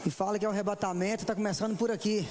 E fala que é o arrebatamento, está começando por aqui.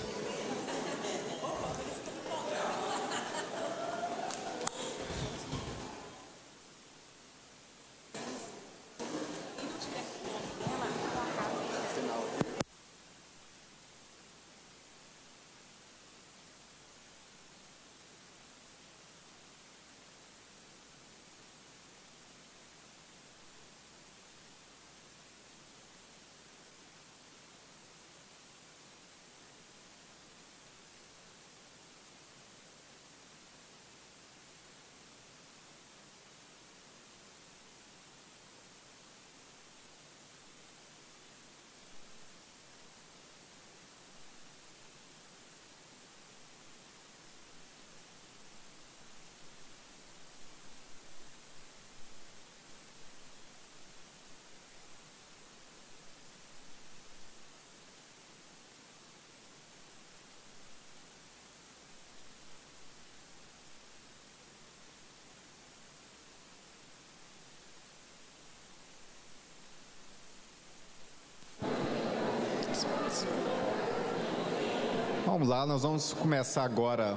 Vamos lá, nós vamos começar agora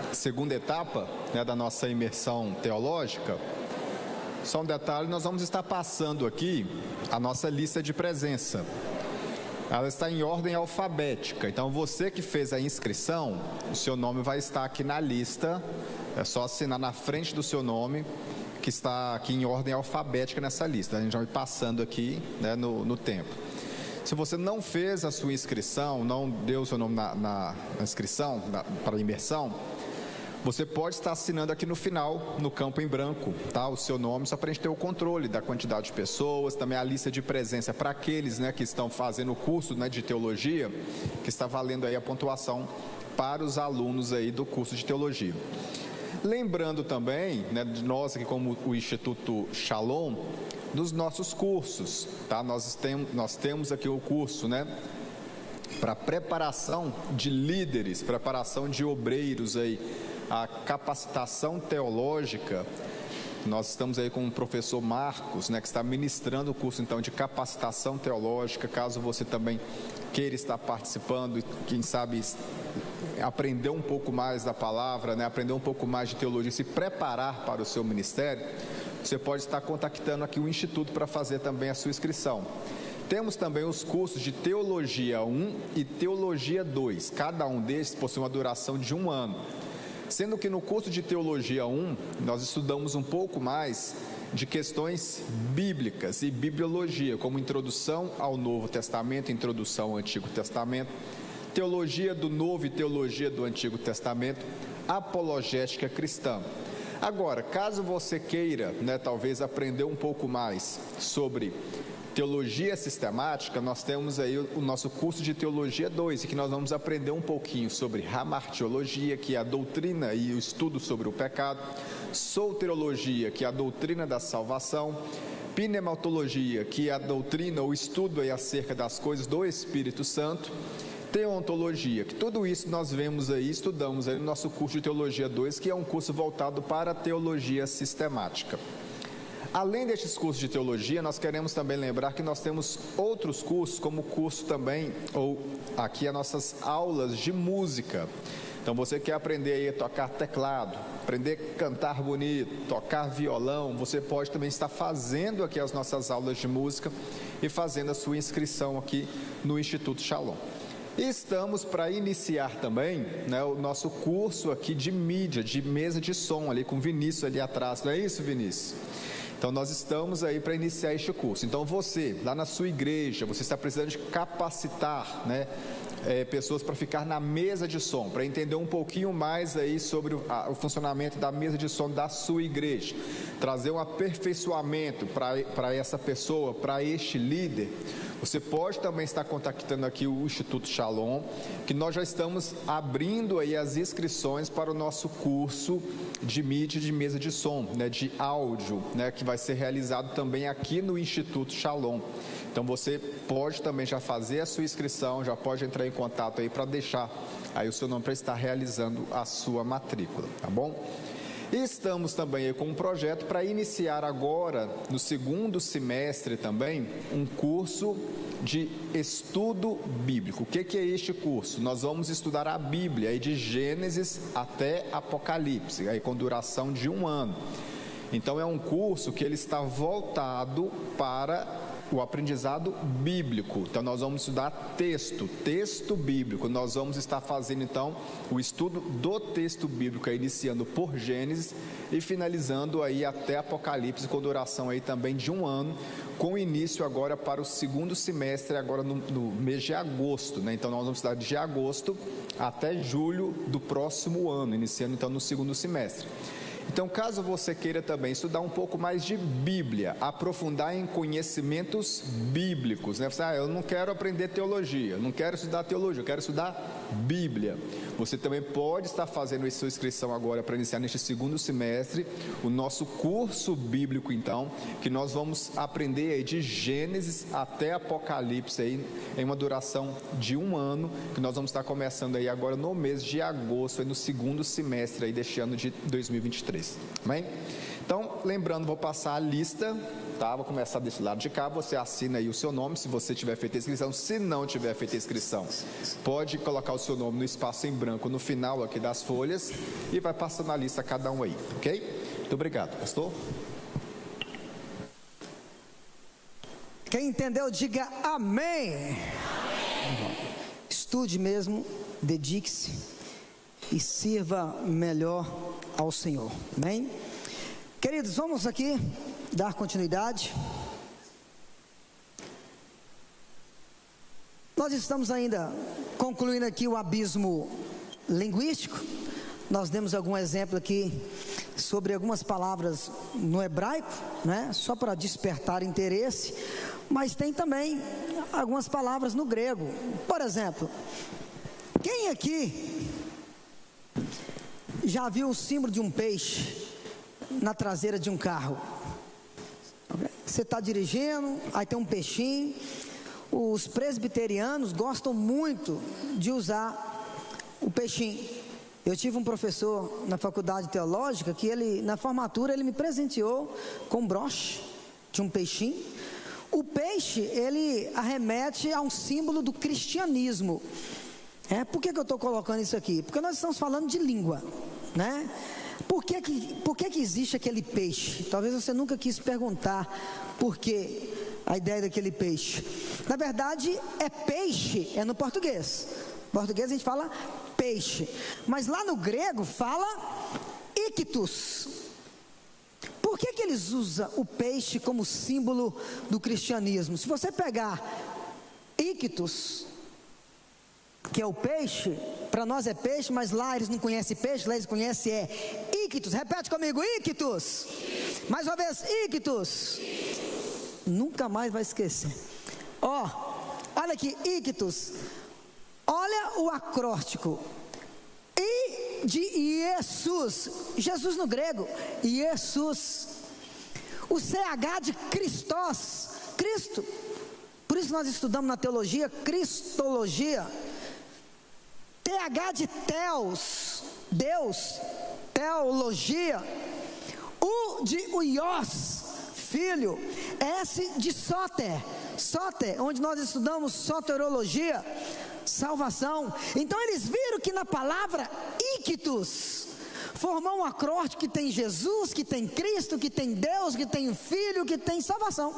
a segunda etapa, né, da nossa imersão teológica. Só um detalhe, nós vamos estar passando aqui a nossa lista de presença. Ela está em ordem alfabética, então você que fez a inscrição, o seu nome vai estar aqui na lista, é só assinar na frente do seu nome, que está aqui em ordem alfabética nessa lista. A gente vai passando aqui, né, no tempo. Se você não fez a sua inscrição, não deu o seu nome na inscrição para a imersão, você pode estar assinando aqui no final, no campo em branco, tá? O seu nome, só para a gente ter o controle da quantidade de pessoas, também a lista de presença para aqueles, né, que estão fazendo o curso, né, de teologia, que está valendo aí a pontuação para os alunos aí do curso de teologia. Lembrando também, né, de nós aqui como o Instituto Shalom, dos nossos cursos, tá? Nós temos aqui o curso, né, para preparação de líderes, preparação de obreiros aí, a capacitação teológica. Nós estamos aí com o professor Marcos, né, que está ministrando o curso então de capacitação teológica. Caso você também queira estar participando e quem sabe aprender um pouco mais da palavra, né, aprender um pouco mais de teologia, se preparar para o seu ministério, você pode estar contactando aqui o Instituto para fazer também a sua inscrição. Temos também os cursos de Teologia 1 e Teologia 2. Cada um desses possui uma duração de 1 ano. Sendo que no curso de Teologia 1, nós estudamos um pouco mais de questões bíblicas e bibliologia, como introdução ao Novo Testamento, introdução ao Antigo Testamento, teologia do Novo e teologia do Antigo Testamento, apologética cristã. Agora, caso você queira, né, talvez aprender um pouco mais sobre teologia sistemática, nós temos aí o nosso curso de Teologia 2, em que nós vamos aprender um pouquinho sobre hamartiologia, que é a doutrina e o estudo sobre o pecado, soteriologia, que é a doutrina da salvação, pneumatologia, que é a doutrina, o estudo aí acerca das coisas do Espírito Santo, teontologia, que tudo isso nós vemos aí, estudamos aí no nosso curso de Teologia 2, que é um curso voltado para a teologia sistemática. Além destes cursos de teologia, nós queremos também lembrar que nós temos outros cursos, como o curso também, ou aqui as nossas aulas de música. Então você quer aprender aí a tocar teclado, aprender a cantar bonito, tocar violão, você pode também estar fazendo aqui as nossas aulas de música e fazendo a sua inscrição aqui no Instituto Shalom. E estamos para iniciar também, né, o nosso curso aqui de mídia, de mesa de som, ali com o Vinícius ali atrás, não é isso, Vinícius? Então nós estamos aí para iniciar este curso. Então você, lá na sua igreja, você está precisando de capacitar, né, pessoas para ficar na mesa de som, para entender um pouquinho mais aí sobre o funcionamento da mesa de som da sua igreja, trazer um aperfeiçoamento para essa pessoa, para este líder. Você pode também estar contactando aqui o Instituto Shalom, que nós já estamos abrindo aí as inscrições para o nosso curso de mídia de mesa de som, né, de áudio, né, que vai ser realizado também aqui no Instituto Shalom. Então você pode também já fazer a sua inscrição, já pode entrar em contato aí para deixar aí o seu nome para estar realizando a sua matrícula, tá bom? E estamos também aí com um projeto para iniciar agora, no segundo semestre também, um curso de estudo bíblico. O que é este curso? Nós vamos estudar a Bíblia, aí de Gênesis até Apocalipse, aí com duração de 1 ano. Então é um curso que ele está voltado para o aprendizado bíblico. Então nós vamos estudar texto bíblico. Nós vamos estar fazendo então o estudo do texto bíblico, aí, iniciando por Gênesis e finalizando aí até Apocalipse, com duração aí também de 1 ano, com início agora para o segundo semestre, agora no mês de agosto, né? Então nós vamos estudar de agosto até julho do próximo ano, iniciando então no segundo semestre. Então, caso você queira também estudar um pouco mais de Bíblia, aprofundar em conhecimentos bíblicos, né? Você, eu não quero aprender teologia, não quero estudar teologia, eu quero estudar Bíblia. Você também pode estar fazendo a sua inscrição agora para iniciar neste segundo semestre o nosso curso bíblico, então, que nós vamos aprender aí de Gênesis até Apocalipse aí, em uma duração de 1 ano, que nós vamos estar começando aí agora no mês de agosto, aí no segundo semestre aí deste ano de 2023. Amém? Então, lembrando, vou passar a lista, tá? Vou começar desse lado de cá, você assina aí o seu nome, se você tiver feito a inscrição. Se não tiver feito a inscrição, pode colocar o seu nome no espaço em branco, no final aqui das folhas, e vai passando a lista cada um aí, ok? Muito obrigado, pastor. Quem entendeu, diga amém. Amém. Estude mesmo, dedique-se e sirva melhor ao Senhor, amém? Queridos, vamos aqui dar continuidade. Nós estamos ainda concluindo aqui o abismo linguístico. Nós demos algum exemplo aqui sobre algumas palavras no hebraico, né? Só para despertar interesse, mas tem também algumas palavras no grego. Por exemplo, quem aqui já viu o símbolo de um peixe na traseira de um carro? Você está dirigindo, aí tem um peixinho. Os presbiterianos gostam muito de usar o peixinho. Eu tive um professor na faculdade teológica que ele, na formatura, ele me presenteou com um broche de um peixinho. O peixe, ele arremete a um símbolo do cristianismo. Por que eu estou colocando isso aqui? Porque nós estamos falando de língua, né? Por que existe aquele peixe? Talvez você nunca quis perguntar por que a ideia daquele peixe. Na verdade, é peixe, é no português. No português a gente fala peixe, mas lá no grego fala ictus. Por que eles usam o peixe como símbolo do cristianismo? Se você pegar ictus, que é o peixe, para nós é peixe, mas lá eles não conhecem peixe, lá eles conhecem ictus. Repete comigo, ictus. Mais uma vez, ictus. Nunca mais vai esquecer. Olha aqui, ictus. Olha o acróstico. I de Jesus. Jesus no grego, Jesus. O CH de Christos, Cristo. Por isso nós estudamos na teologia, cristologia. TH de Theos, Deus, teologia. U de Uios, filho. S de Soter, Soter, onde nós estudamos soterologia, salvação. Então eles viram que na palavra ictus formou um acróstico que tem Jesus, que tem Cristo, que tem Deus, que tem o Filho, que tem salvação.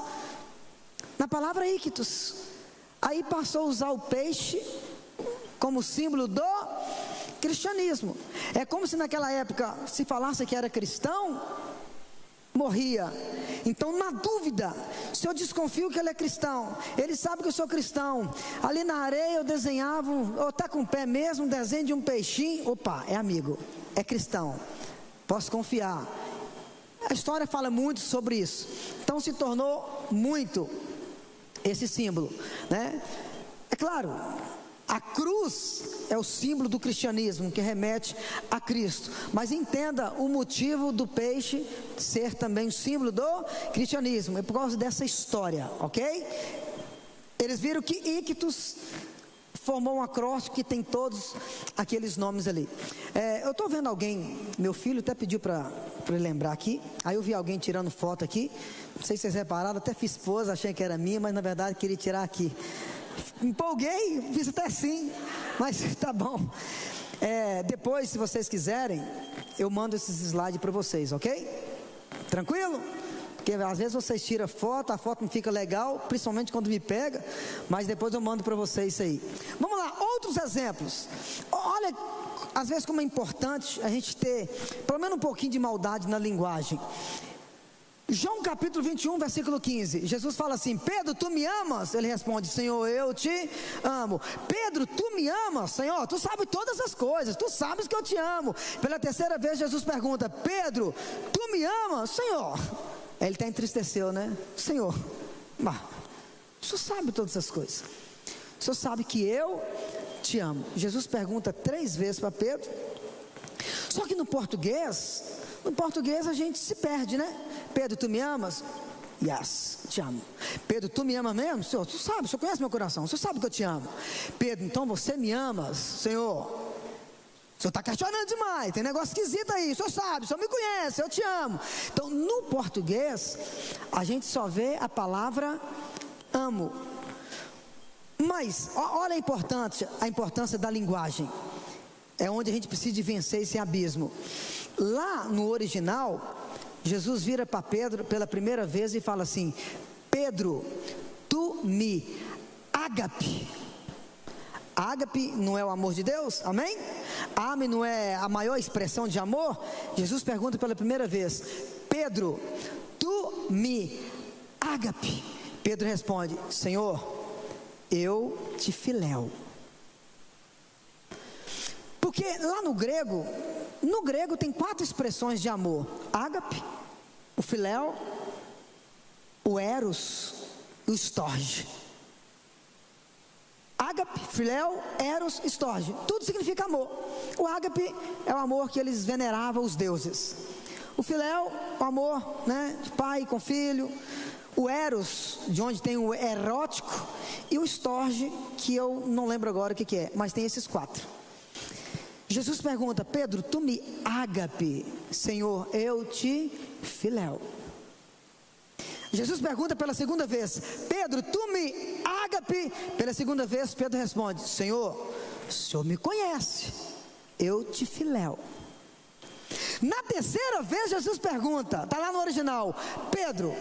Na palavra ictus. Aí passou a usar o peixe como símbolo do cristianismo. É como se naquela época se falasse que era cristão, morria. Então, na dúvida, se eu desconfio que ele é cristão, ele sabe que eu sou cristão, ali na areia eu desenhava, ou está com o pé mesmo, um desenho de um peixinho, opa, é amigo, é cristão, posso confiar. A história fala muito sobre isso. Então se tornou muito esse símbolo, né? É claro, a cruz é o símbolo do cristianismo, que remete a Cristo. Mas entenda o motivo do peixe ser também o símbolo do cristianismo. É por causa dessa história, ok? Eles viram que ictus formou um acróstico que tem todos aqueles nomes ali. Eu estou vendo alguém, meu filho até pediu para lembrar aqui, aí eu vi alguém tirando foto aqui, não sei se vocês repararam, até fiz pose, achei que era minha, mas na verdade queria tirar aqui. Empolguei, fiz até sim, mas tá bom. Depois, se vocês quiserem, eu mando esses slides para vocês, ok? Tranquilo? Porque às vezes vocês tiram foto, a foto não fica legal, principalmente quando me pega, mas depois eu mando para vocês isso aí. Vamos lá, outros exemplos. Olha, às vezes como é importante a gente ter pelo menos um pouquinho de maldade na linguagem. João capítulo 21, versículo 15, Jesus fala assim: Pedro, tu me amas? Ele responde: Senhor, eu te amo. Pedro, tu me amas? Senhor, tu sabes todas as coisas, tu sabes que eu te amo. Pela terceira vez Jesus pergunta: Pedro, tu me amas? Senhor, ele até entristeceu, né? Senhor, o Senhor sabe todas as coisas, o Senhor sabe que eu te amo. Jesus pergunta 3 vezes para Pedro. Só que no português a gente se perde, né? Pedro, tu me amas? Yes, te amo. Pedro, tu me amas mesmo? Senhor, tu sabe, o Senhor conhece meu coração, o Senhor sabe que eu te amo. Pedro, então você me amas? Senhor, o Senhor está questionando demais, tem negócio esquisito aí, o Senhor sabe, o Senhor me conhece, eu te amo. Então no português a gente só vê a palavra amo. Mas olha a importância da linguagem. É onde a gente precisa de vencer esse abismo. Lá no original, Jesus vira para Pedro pela primeira vez e fala assim: Pedro, tu me ágape. Ágape não é o amor de Deus, amém? Amém não é a maior expressão de amor? Jesus pergunta pela primeira vez: Pedro, tu me ágape. Pedro responde: Senhor, eu te filéu. Porque lá no grego tem 4 expressões de amor: ágape, o filéu, o eros e o storge. Ágape, filéu, eros, storge, tudo significa amor. O ágape é o amor que eles veneravam os deuses. O filéu, o amor, né, de pai com filho. O eros, de onde tem o erótico. E o storge, que eu não lembro agora o que é, mas tem esses 4. Jesus pergunta: Pedro, tu me ágape? Senhor, eu te filéu. Jesus pergunta pela segunda vez: Pedro, tu me ágape? Pela segunda vez Pedro responde: Senhor, o Senhor me conhece, eu te filéu. Na terceira vez Jesus pergunta, está lá no original: Pedro,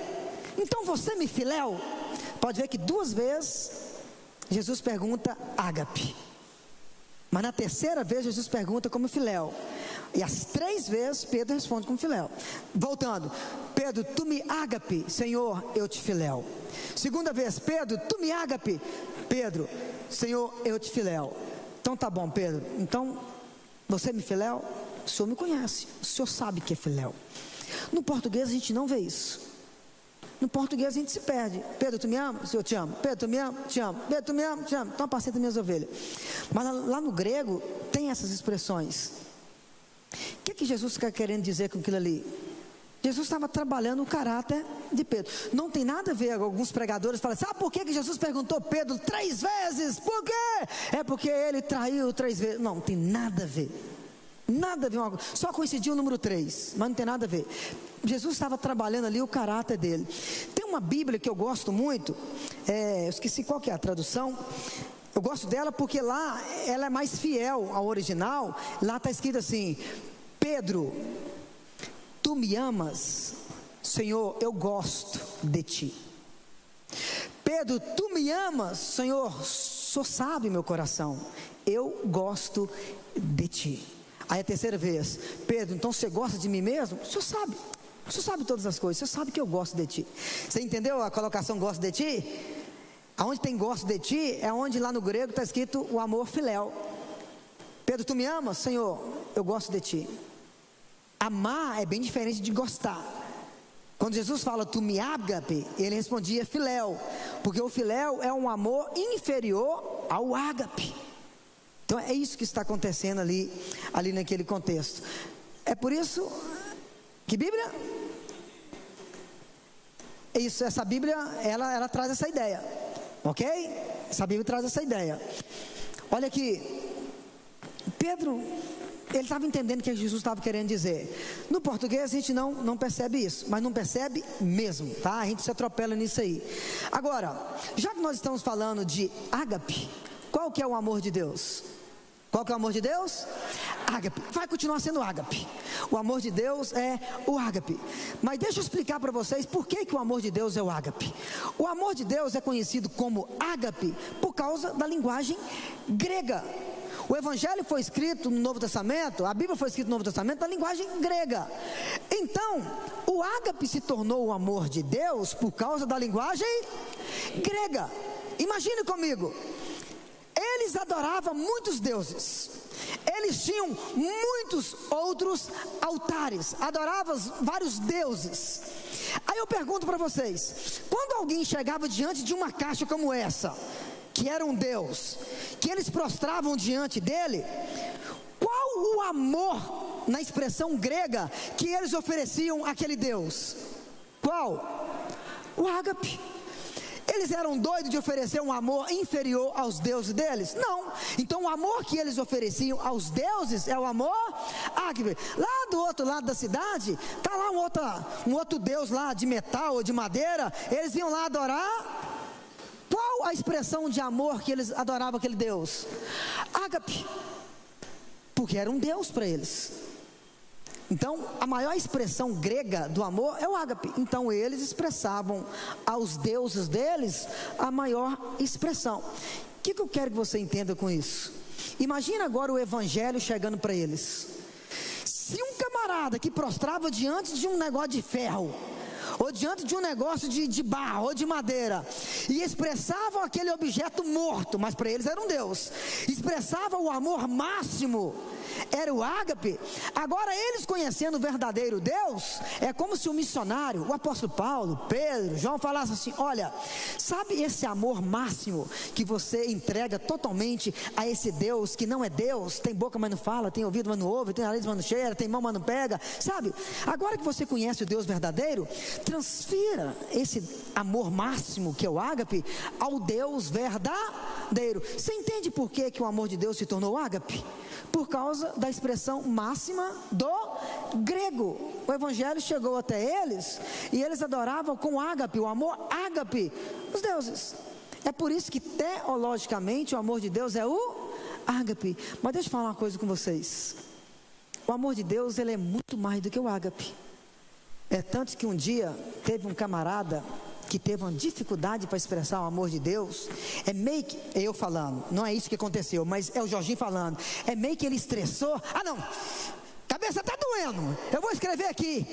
então você me filéu? Pode ver que 2 vezes Jesus pergunta ágape, mas na terceira vez Jesus pergunta como filéu. E as 3 vezes Pedro responde como filéu. Voltando: Pedro, tu me ágape? Senhor, eu te filéu. Segunda vez: Pedro, tu me ágape? Pedro, Senhor, eu te filéu. Então tá bom, Pedro, então você me filéu? O Senhor me conhece, o Senhor sabe que é filéu. No português a gente não vê isso. No português a gente se perde. Pedro, tu me ama? Senhor, eu te amo. Pedro, tu me ama? Te amo. Pedro, tu me ama? Te amo. Então apacenta minhas ovelhas. Mas lá no grego tem essas expressões. O que Jesus está querendo dizer com aquilo ali? Jesus estava trabalhando o caráter de Pedro. Não tem nada a ver. Alguns pregadores falam: sabe por que Jesus perguntou Pedro 3 vezes? Por quê? É porque ele traiu 3 vezes. Não tem nada a ver. Nada a ver, só coincidiu o número 3, mas não tem nada a ver. Jesus estava trabalhando ali o caráter dele. Tem uma Bíblia que eu gosto muito, eu esqueci qual que é a tradução. Eu gosto dela porque lá ela é mais fiel ao original. Lá está escrito assim: Pedro, tu me amas? Senhor, eu gosto de ti. Pedro, tu me amas? Senhor, o Senhor sabe meu coração, eu gosto de ti. Aí a terceira vez: Pedro, então você gosta de mim mesmo? O Senhor sabe todas as coisas, o Senhor sabe que eu gosto de ti. Você entendeu a colocação gosto de ti? Aonde tem gosto de ti, é onde lá no grego está escrito o amor filéu. Pedro, tu me amas? Senhor, eu gosto de ti. Amar é bem diferente de gostar. Quando Jesus fala tu me ágape, ele respondia filéu, porque o filéu é um amor inferior ao ágape. Então é isso que está acontecendo ali naquele contexto. É por isso que Bíblia, essa Bíblia ela traz essa ideia, ok? Essa Bíblia traz essa ideia. Olha aqui, Pedro, ele estava entendendo o que Jesus estava querendo dizer. No português a gente não percebe isso, mas não percebe mesmo, tá? A gente se atropela nisso aí. Agora, já que nós estamos falando de ágape, qual que é o amor de Deus? Qual que é o amor de Deus? Ágape. Vai continuar sendo ágape. O amor de Deus é o ágape. Mas deixa eu explicar para vocês por que o amor de Deus é o ágape. O amor de Deus é conhecido como ágape por causa da linguagem grega. O Evangelho foi escrito no Novo Testamento, a Bíblia foi escrita no Novo Testamento na linguagem grega. Então, o ágape se tornou o amor de Deus por causa da linguagem grega. Imagine comigo, eles adoravam muitos deuses, eles tinham muitos outros altares, adoravam vários deuses. Aí eu pergunto para vocês, quando alguém chegava diante de uma caixa como essa, que era um Deus, que eles prostravam diante dele, qual o amor, na expressão grega, que eles ofereciam àquele Deus? Qual? O ágape. Eles eram doidos de oferecer um amor inferior aos deuses deles? Não. Então o amor que eles ofereciam aos deuses é o amor ágape. Lá do outro lado da cidade, está lá um outro deus lá de metal ou de madeira, eles iam lá adorar. Qual a expressão de amor que eles adoravam aquele Deus? Ágape. Porque era um Deus para eles. Então, a maior expressão grega do amor é o ágape. Então, eles expressavam aos deuses deles a maior expressão. O que eu quero que você entenda com isso? Imagina agora o Evangelho chegando para eles. Se um camarada que prostrava diante de um negócio de ferro, ou diante de um negócio de barro ou de madeira, e expressavam aquele objeto morto, mas para eles era um Deus, expressava o amor máximo, era o ágape. Agora eles conhecendo o verdadeiro Deus, é como se o missionário, o apóstolo Paulo, Pedro, João falasse assim: olha, sabe esse amor máximo que você entrega totalmente a esse Deus que não é Deus, tem boca mas não fala, tem ouvido mas não ouve, tem nariz mas não cheira, tem mão mas não pega, sabe? Agora que você conhece o Deus verdadeiro, transfira esse amor máximo que é o ágape ao Deus verdadeiro. Você entende por que o amor de Deus se tornou ágape? Por causa da expressão máxima do grego. O Evangelho chegou até eles e eles adoravam com ágape, o amor ágape, os deuses. É por isso que teologicamente o amor de Deus é o ágape. Mas deixa eu falar uma coisa com vocês. O amor de Deus, ele é muito mais do que o ágape. É tanto que um dia teve um camarada que teve uma dificuldade para expressar o amor de Deus. É meio que, eu falando, não é isso que aconteceu, mas é o Jorginho falando, é meio que ele estressou. Ah não, cabeça está doendo, eu vou escrever aqui: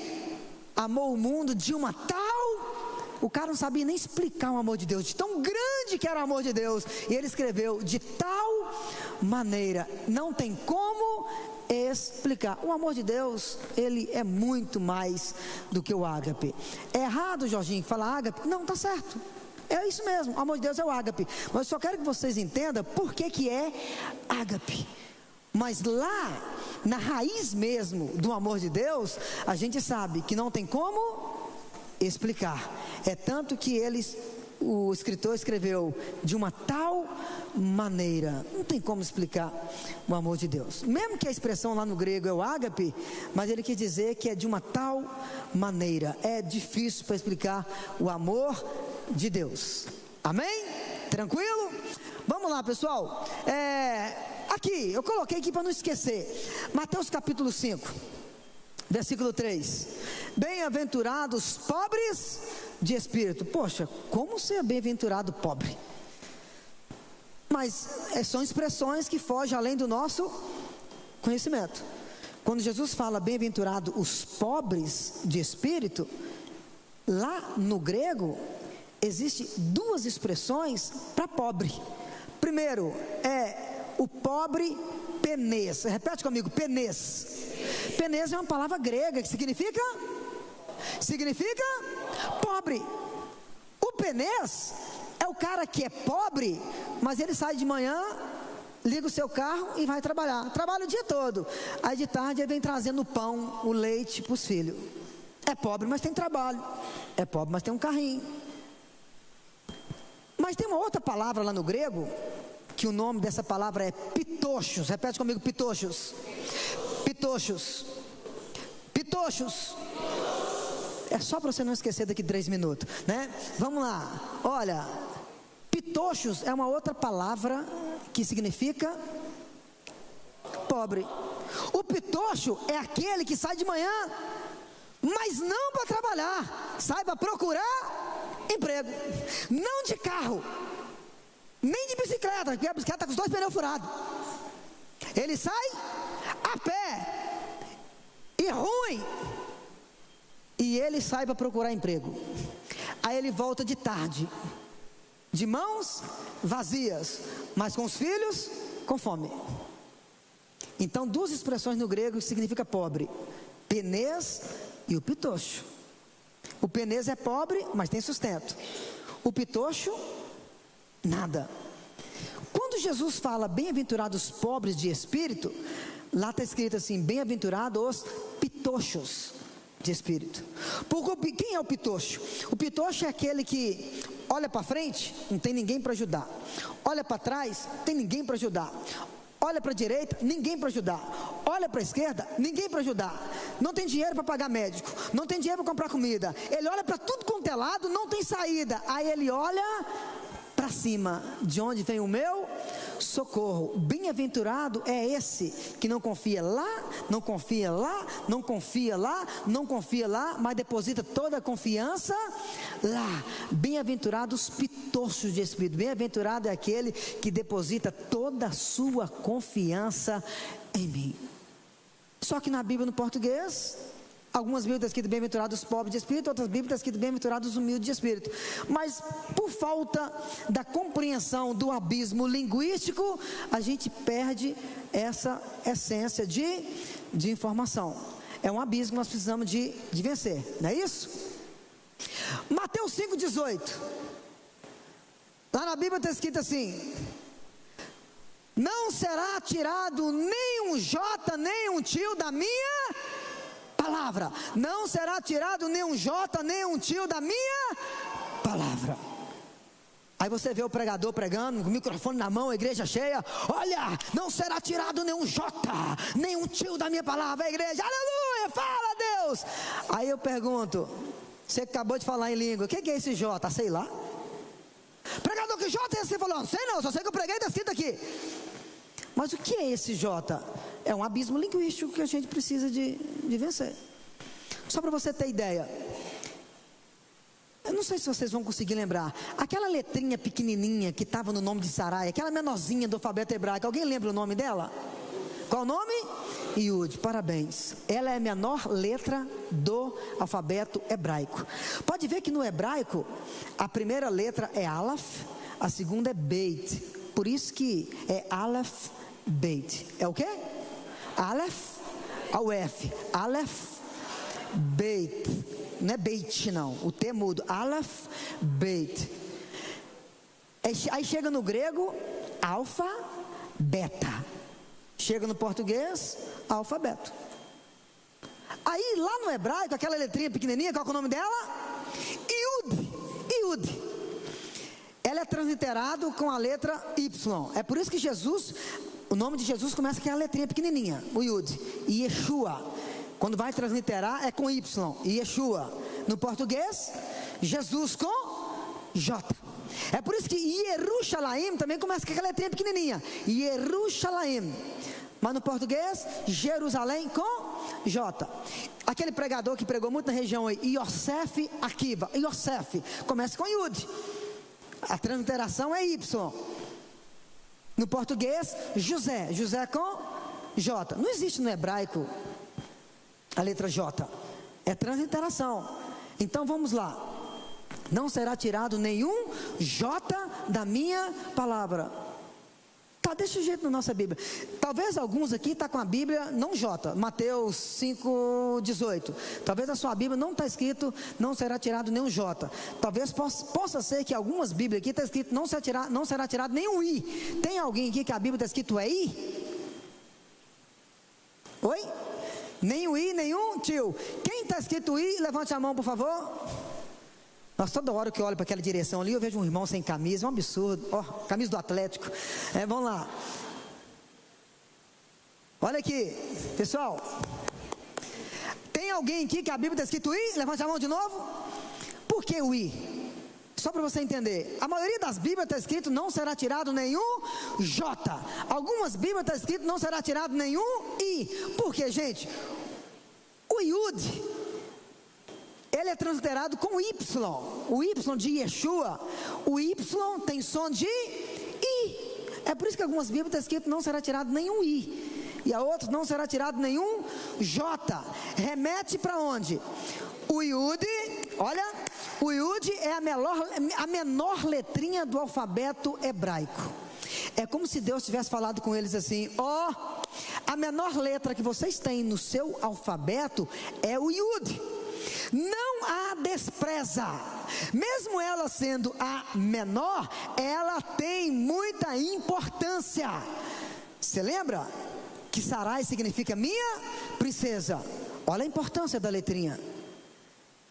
amou o mundo de uma tal... O cara não sabia nem explicar o amor de Deus, de tão grande que era o amor de Deus, e ele escreveu: de tal maneira, não tem como explicar. O amor de Deus, ele é muito mais do que o ágape. É errado, Jorginho, falar ágape? Não, tá certo, é isso mesmo, o amor de Deus é o ágape. Mas eu só quero que vocês entendam por que é ágape. Mas lá, na raiz mesmo do amor de Deus, a gente sabe que não tem como explicar. É tanto que o escritor escreveu: de uma tal maneira. Não tem como explicar o amor de Deus. Mesmo que a expressão lá no grego é o ágape, mas ele quis dizer que é de uma tal maneira. É difícil para explicar o amor de Deus. Amém? Tranquilo? Vamos lá, pessoal. Aqui, eu coloquei aqui para não esquecer. Mateus capítulo 5, versículo 3. Bem-aventurados pobres de espírito. Poxa, como ser bem-aventurado pobre? Mas são expressões que fogem além do nosso conhecimento. Quando Jesus fala bem-aventurado os pobres de espírito, lá no grego existem duas expressões para pobre. Primeiro é o pobre penês. Repete comigo: penês. Penês é uma palavra grega que significa pobre. O penês é o cara que é pobre, mas ele sai de manhã, liga o seu carro e vai trabalhar. Trabalha o dia todo. Aí de tarde ele vem trazendo o pão, o leite para os filhos. É pobre, mas tem trabalho. É pobre, mas tem um carrinho. Mas tem uma outra palavra lá no grego que o nome dessa palavra é pitochos. Repete comigo, pitochos. Pitochos. Pitochos. É só para você não esquecer daqui 3 minutos, né? Vamos lá. Olha, pitochos é uma outra palavra que significa pobre. O pitocho é aquele que sai de manhã, mas não para trabalhar, sai para procurar emprego. Não de carro, nem de bicicleta, porque a bicicleta está com os 2 pneus furados. Ele sai a pé, e ruim, e ele sai para procurar emprego. Aí ele volta de tarde, de mãos vazias, mas com os filhos com fome. Então, 2 expressões no grego que significa pobre: penês e o pitocho. O penês é pobre, mas tem sustento. O pitocho, nada. Quando Jesus fala bem-aventurados pobres de espírito, lá está escrito assim: bem-aventurados os pitochos de espírito. Porque quem é o pitocho? O pitocho é aquele que olha para frente, não tem ninguém para ajudar. Olha para trás, tem ninguém para ajudar. Olha para a direita, ninguém para ajudar. Olha para a esquerda, ninguém para ajudar. Não tem dinheiro para pagar médico, não tem dinheiro para comprar comida. Ele olha para tudo quanto é lado, não tem saída. Aí ele olha para cima: de onde vem o meu socorro? Bem-aventurado é esse que não confia lá, não confia lá, não confia lá, não confia lá, mas deposita toda a confiança lá. Bem-aventurados os pitochos de espírito. Bem-aventurado é aquele que deposita toda a sua confiança em mim. Só que na Bíblia, no português, algumas Bíblias estão escritas bem-aventurados os pobres de espírito, outras Bíblias estão escritas bem-aventurados os humildes de espírito. Mas por falta da compreensão do abismo linguístico, a gente perde essa essência de informação. É um abismo que nós precisamos de vencer, não é isso? Mateus 5,18. Lá na Bíblia está escrito assim: não será tirado nem um jota, nem um tio da minha palavra. Não será tirado nem um jota, nem um tio da minha palavra. Aí você vê o pregador pregando, com o microfone na mão, a igreja cheia: olha, não será tirado nenhum jota, nenhum tio da minha palavra. A igreja, aleluia, fala Deus. Aí eu pergunto: você acabou de falar em língua, o que é esse jota? Sei lá. Pregador, que jota é esse? Você falou: não sei não, só sei que eu preguei, está escrito aqui. Mas o que é esse jota? É um abismo linguístico que a gente precisa de vencer. Só para você ter ideia, eu não sei se vocês vão conseguir lembrar, aquela letrinha pequenininha que estava no nome de Sarai, aquela menorzinha do alfabeto hebraico, alguém lembra o nome dela? Qual o nome? Yud, parabéns. Ela é a menor letra do alfabeto hebraico. Pode ver que no hebraico a primeira letra é Aleph, a segunda é Beit. Por isso que é Aleph, Beit. É o quê? Aleph ao F. Aleph, Beit. Não é Beit não, o T mudo. Aleph, Beit. Aí chega no grego, alfa, beta. Chega no português, alfabeto. Aí lá no hebraico, aquela letrinha pequenininha, qual é o nome dela? Yud. Yud. Ela é transliterado com a letra Y. É por isso que Jesus, o nome de Jesus começa com aquela letrinha pequenininha, o Yud. E Yeshua, quando vai transliterar é com Y. Yeshua. No português, Jesus com J. É por isso que Yerushalayim também começa com aquela letrinha pequenininha, Yerushalayim. Mas no português, Jerusalém com J. Aquele pregador que pregou muito na região aí, Yosef Akiva. Yosef começa com Yud. A transliteração é Y. No português, José. José com J. Não existe no hebraico a letra J. É transliteração. Então vamos lá. Não será tirado nenhum J da minha palavra. Tá desse jeito na nossa Bíblia. Talvez alguns aqui tá com a Bíblia não J, Mateus 5,18. Talvez a sua Bíblia não está escrito não será tirado nenhum J. Talvez possa ser que algumas Bíblias aqui está escrito não será tirado nenhum I. Tem alguém aqui que a Bíblia está escrito é I? Oi? Nenhum I, nenhum tio. Quem está escrito I, levante a mão por favor. Nós toda hora que eu olho para aquela direção ali, eu vejo um irmão sem camisa, é um absurdo. Ó, camisa do Atlético. Vamos lá. Olha aqui, pessoal. Tem alguém aqui que a Bíblia está escrito I? Levante a mão de novo. Por que o I? Só para você entender. A maioria das Bíblias está escrito não será tirado nenhum J. Algumas Bíblias está escrito não será tirado nenhum I. Por quê, gente? O Yud, ele é transliterado com Y. O Y de Yeshua. O Y tem som de I. É por isso que algumas Bíblias está escrito não será tirado nenhum I. E a outras não será tirado nenhum J. Remete para onde? O Yud, olha, o Yud é a menor letrinha do alfabeto hebraico. É como se Deus tivesse falado com eles assim: ó, a menor letra que vocês têm no seu alfabeto é o Yud. Não a despreza. Mesmo ela sendo a menor, ela tem muita importância. Você lembra que Sarai significa minha princesa? Olha a importância da letrinha.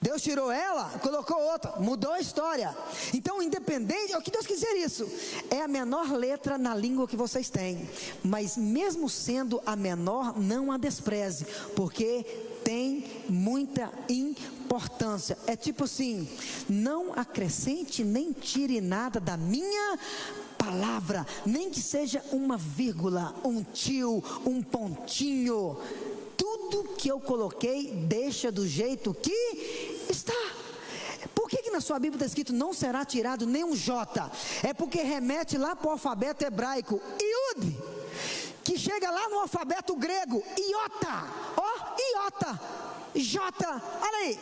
Deus tirou ela, colocou outra, mudou a história. Então, independente, é o que Deus quiser isso. É a menor letra na língua que vocês têm. Mas mesmo sendo a menor, não a despreze, porque tem muita importância. É tipo assim: não acrescente nem tire nada da minha palavra, nem que seja uma vírgula, um tio, um pontinho. Tudo que eu coloquei, deixa do jeito que está. Por que na sua Bíblia está escrito não será tirado nenhum J? É porque remete lá para o alfabeto hebraico, Iud, que chega lá no alfabeto grego, Iota. Ó, Iota, J, olha aí.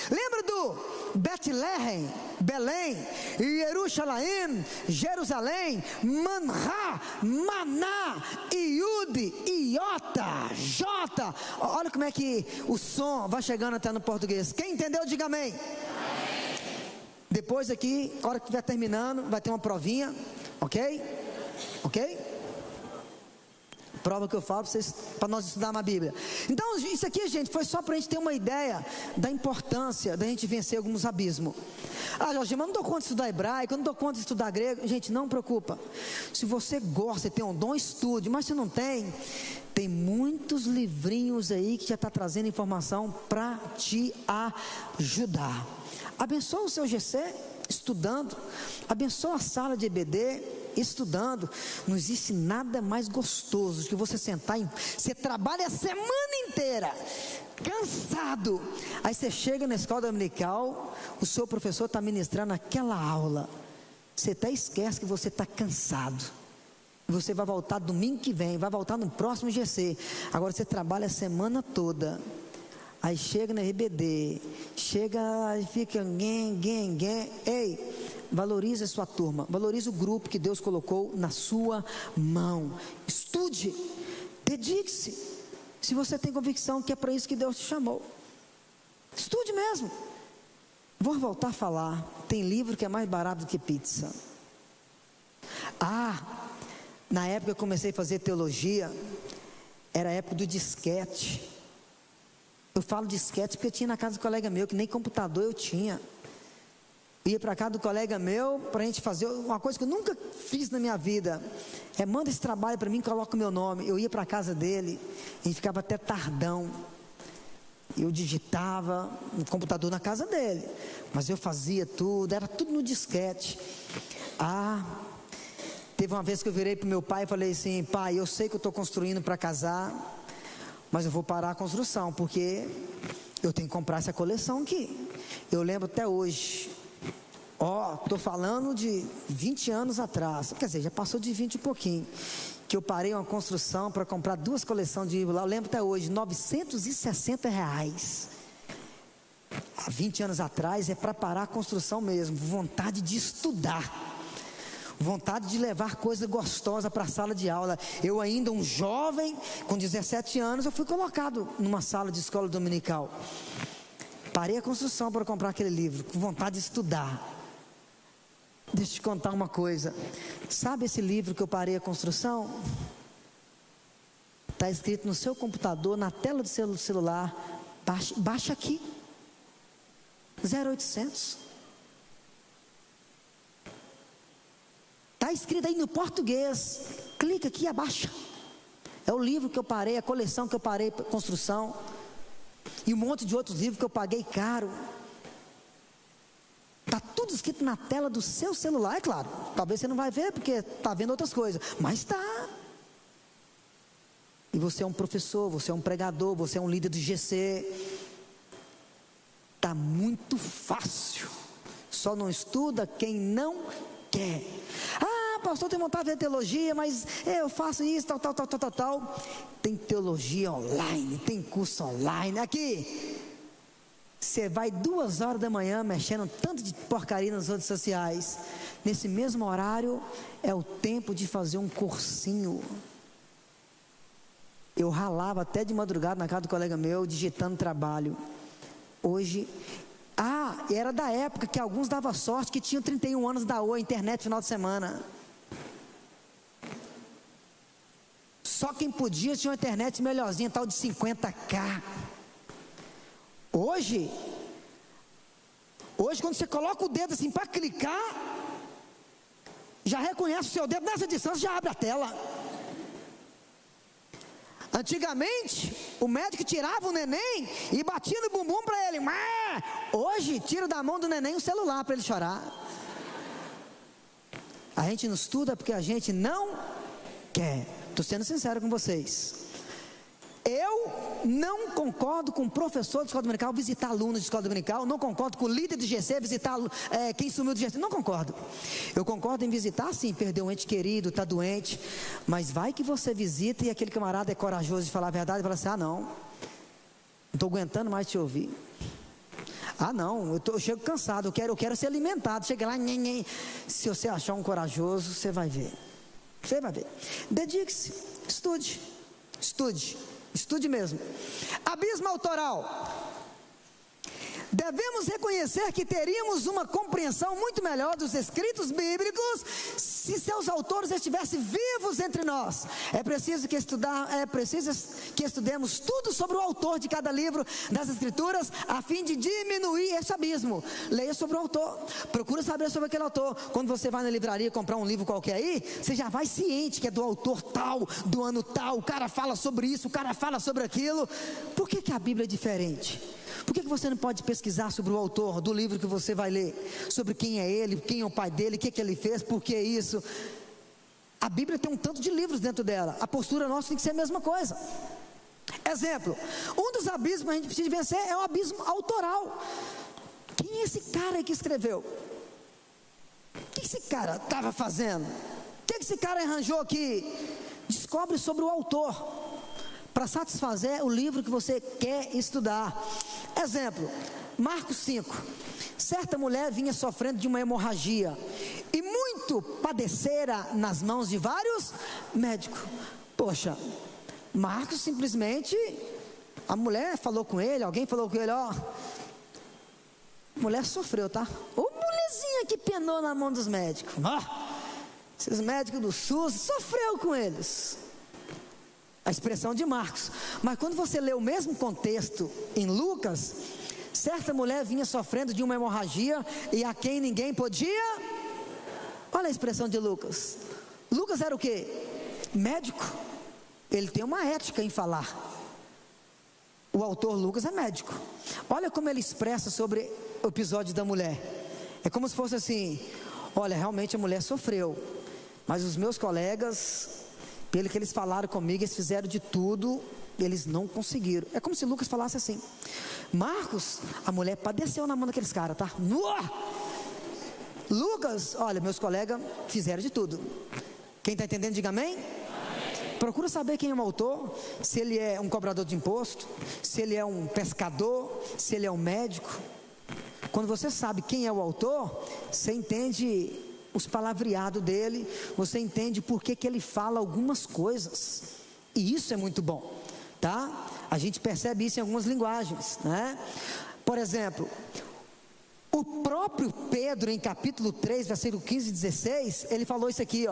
Lembra do Betlehem, Belém, Jerusalém, Jerusalém, Manhá, Maná, Iud, Iota, J. Olha como é que o som vai chegando até no português. Quem entendeu, diga amém. Depois aqui, a hora que estiver terminando, vai ter uma provinha, ok? Ok? Prova que eu falo para nós estudarmos a Bíblia. Então isso aqui, gente, foi só para a gente ter uma ideia da importância da gente vencer alguns abismos. Ah, Jorge, mas não dou conta de estudar hebraico, eu não dou conta de estudar grego. Gente, não preocupa. Se você gosta, tem um dom, estude. Mas se não tem, tem muitos livrinhos aí que já está trazendo informação para te ajudar. Abençoa o seu GC estudando. Abençoa a sala de EBD estudando. Não existe nada mais gostoso que você sentar você trabalha a semana inteira cansado, aí você chega na escola dominical, o seu professor está ministrando aquela aula, você até esquece que você está cansado, você vai voltar domingo que vem, vai voltar no próximo GC. Agora você trabalha a semana toda, aí chega na RBD, chega e fica ei, valorize a sua turma, valorize o grupo que Deus colocou na sua mão. Estude, dedique-se. Se você tem convicção que é para isso que Deus te chamou, estude mesmo. Vou voltar a falar, tem livro que é mais barato do que pizza. Na época que eu comecei a fazer teologia, era a época do disquete. Eu falo disquete porque eu tinha na casa do colega meu, que nem computador eu tinha. Ia para casa do colega meu, para a gente fazer uma coisa que eu nunca fiz na minha vida. Manda esse trabalho para mim, coloca o meu nome. Eu ia para a casa dele, a gente ficava até tardão. Eu digitava no computador na casa dele, mas eu fazia tudo, era tudo no disquete. Teve uma vez que eu virei para o meu pai e falei assim: pai, eu sei que eu estou construindo para casar, mas eu vou parar a construção, porque eu tenho que comprar essa coleção aqui. Eu lembro até hoje. Estou falando de 20 anos atrás, quer dizer, já passou de 20 e pouquinho, que eu parei uma construção para comprar 2 coleções de livros lá. Eu lembro até hoje, R$960. Há 20 anos atrás é para parar a construção mesmo, vontade de estudar, vontade de levar coisa gostosa para a sala de aula. Eu ainda um jovem, com 17 anos, eu fui colocado numa sala de escola dominical. Parei a construção para comprar aquele livro, com vontade de estudar. Deixa eu te contar uma coisa. Sabe esse livro que eu parei a construção? Está escrito no seu computador, na tela do seu celular. Baixa aqui. 0800 Está escrito aí no português. Clica aqui e abaixa. É o livro que eu parei, a coleção que eu parei, construção. E um monte de outros livros que eu paguei caro. Está tudo escrito na tela do seu celular, é claro. Talvez você não vai ver porque está vendo outras coisas. Mas está. E você é um professor, você é um pregador, você é um líder do GC. Está muito fácil. Só não estuda quem não quer. Ah, pastor, tem vontade de ver teologia, mas eu faço isso, tal. Tem teologia online, tem curso online. Aqui, você vai 2 horas da manhã mexendo tanto de porcaria nas redes sociais. Nesse mesmo horário, é o tempo de fazer um cursinho. Eu ralava até de madrugada na casa do colega meu, digitando trabalho. Hoje, era da época que alguns davam sorte que tinham 31 anos da Oi, internet final de semana. Só quem podia tinha uma internet melhorzinha, tal de 50K. Hoje, quando você coloca o dedo assim para clicar, já reconhece o seu dedo, nessa distância já abre a tela. Antigamente, o médico tirava o neném e batia no bumbum para ele. Hoje, tira da mão do neném o celular para ele chorar. A gente não estuda porque a gente não quer. Estou sendo sincero com vocês. Eu não concordo com o professor de escola dominical visitar alunos de escola dominical. Não concordo com o líder de GC visitar quem sumiu do GC. Não concordo. Eu concordo em visitar sim, perder um ente querido, está doente. Mas vai que você visita e aquele camarada é corajoso de falar a verdade e fala assim: não estou aguentando mais te ouvir. Eu chego cansado, eu quero ser alimentado. Chega lá, se você achar um corajoso, você vai ver. Você vai ver. Dedique-se, estude mesmo. Abismo autoral. Devemos reconhecer que teríamos uma compreensão muito melhor dos escritos bíblicos se seus autores estivessem vivos entre nós. É preciso que estudemos tudo sobre o autor de cada livro das escrituras, a fim de diminuir esse abismo. Leia sobre o autor, procura saber sobre aquele autor. Quando você vai na livraria comprar um livro qualquer aí, você já vai ciente que é do autor tal, do ano tal. O cara fala sobre isso, o cara fala sobre aquilo. Por que a Bíblia é diferente? Por que você não pode pesquisar sobre o autor do livro que você vai ler? Sobre quem é ele, quem é o pai dele, o que ele fez, por que isso? A Bíblia tem um tanto de livros dentro dela. A postura nossa tem que ser a mesma coisa. Exemplo, um dos abismos que a gente precisa vencer é o abismo autoral. Quem é esse cara que escreveu? O que esse cara estava fazendo? O que esse cara arranjou aqui? Descobre sobre o autor, para satisfazer o livro que você quer estudar. Exemplo, Marcos 5. Certa mulher vinha sofrendo de uma hemorragia e muito padecera nas mãos de vários médicos. Poxa, Marcos simplesmente, a mulher falou com ele, alguém falou com ele, a mulher sofreu, tá? Ô mulherzinha que penou na mão dos médicos. Esses médicos do SUS, sofreu com eles. A expressão de Marcos. Mas quando você lê o mesmo contexto em Lucas, certa mulher vinha sofrendo de uma hemorragia e a quem ninguém podia. Olha a expressão de Lucas. Lucas era o quê? Médico. Ele tem uma ética em falar. O autor Lucas é médico. Olha como ele expressa sobre o episódio da mulher. É como se fosse assim: olha, realmente a mulher sofreu, mas os meus colegas, pelo que eles falaram comigo, eles fizeram de tudo, eles não conseguiram. É como se Lucas falasse assim: Marcos, a mulher padeceu na mão daqueles caras, tá? Lucas, olha, meus colegas fizeram de tudo. Quem está entendendo, diga amém. Procura saber quem é o autor, se ele é um cobrador de imposto, se ele é um pescador, se ele é um médico. Quando você sabe quem é o autor, você entende os palavreados dele, você entende por que ele fala algumas coisas, e isso é muito bom, tá? A gente percebe isso em algumas linguagens, né? Por exemplo, o próprio Pedro, em capítulo 3, versículo 15 e 16, ele falou isso aqui,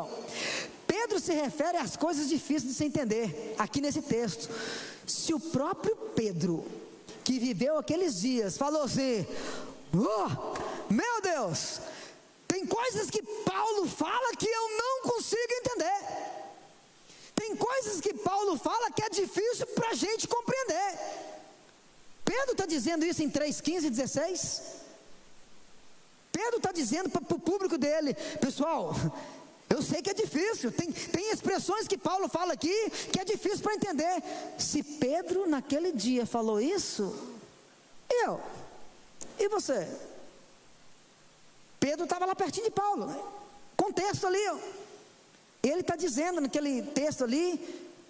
Pedro se refere às coisas difíceis de se entender, aqui nesse texto. Se o próprio Pedro, que viveu aqueles dias, falou assim: meu Deus, tem coisas que Paulo fala que eu não consigo entender. Tem coisas que Paulo fala que é difícil para a gente compreender. Pedro está dizendo isso em 3:15 e 16. Pedro está dizendo para o público dele: pessoal, eu sei que é difícil, tem expressões que Paulo fala aqui que é difícil para entender. Se Pedro naquele dia falou isso, eu e você? Pedro estava lá pertinho de Paulo, né? Contexto ali, ó. Ele está dizendo naquele texto ali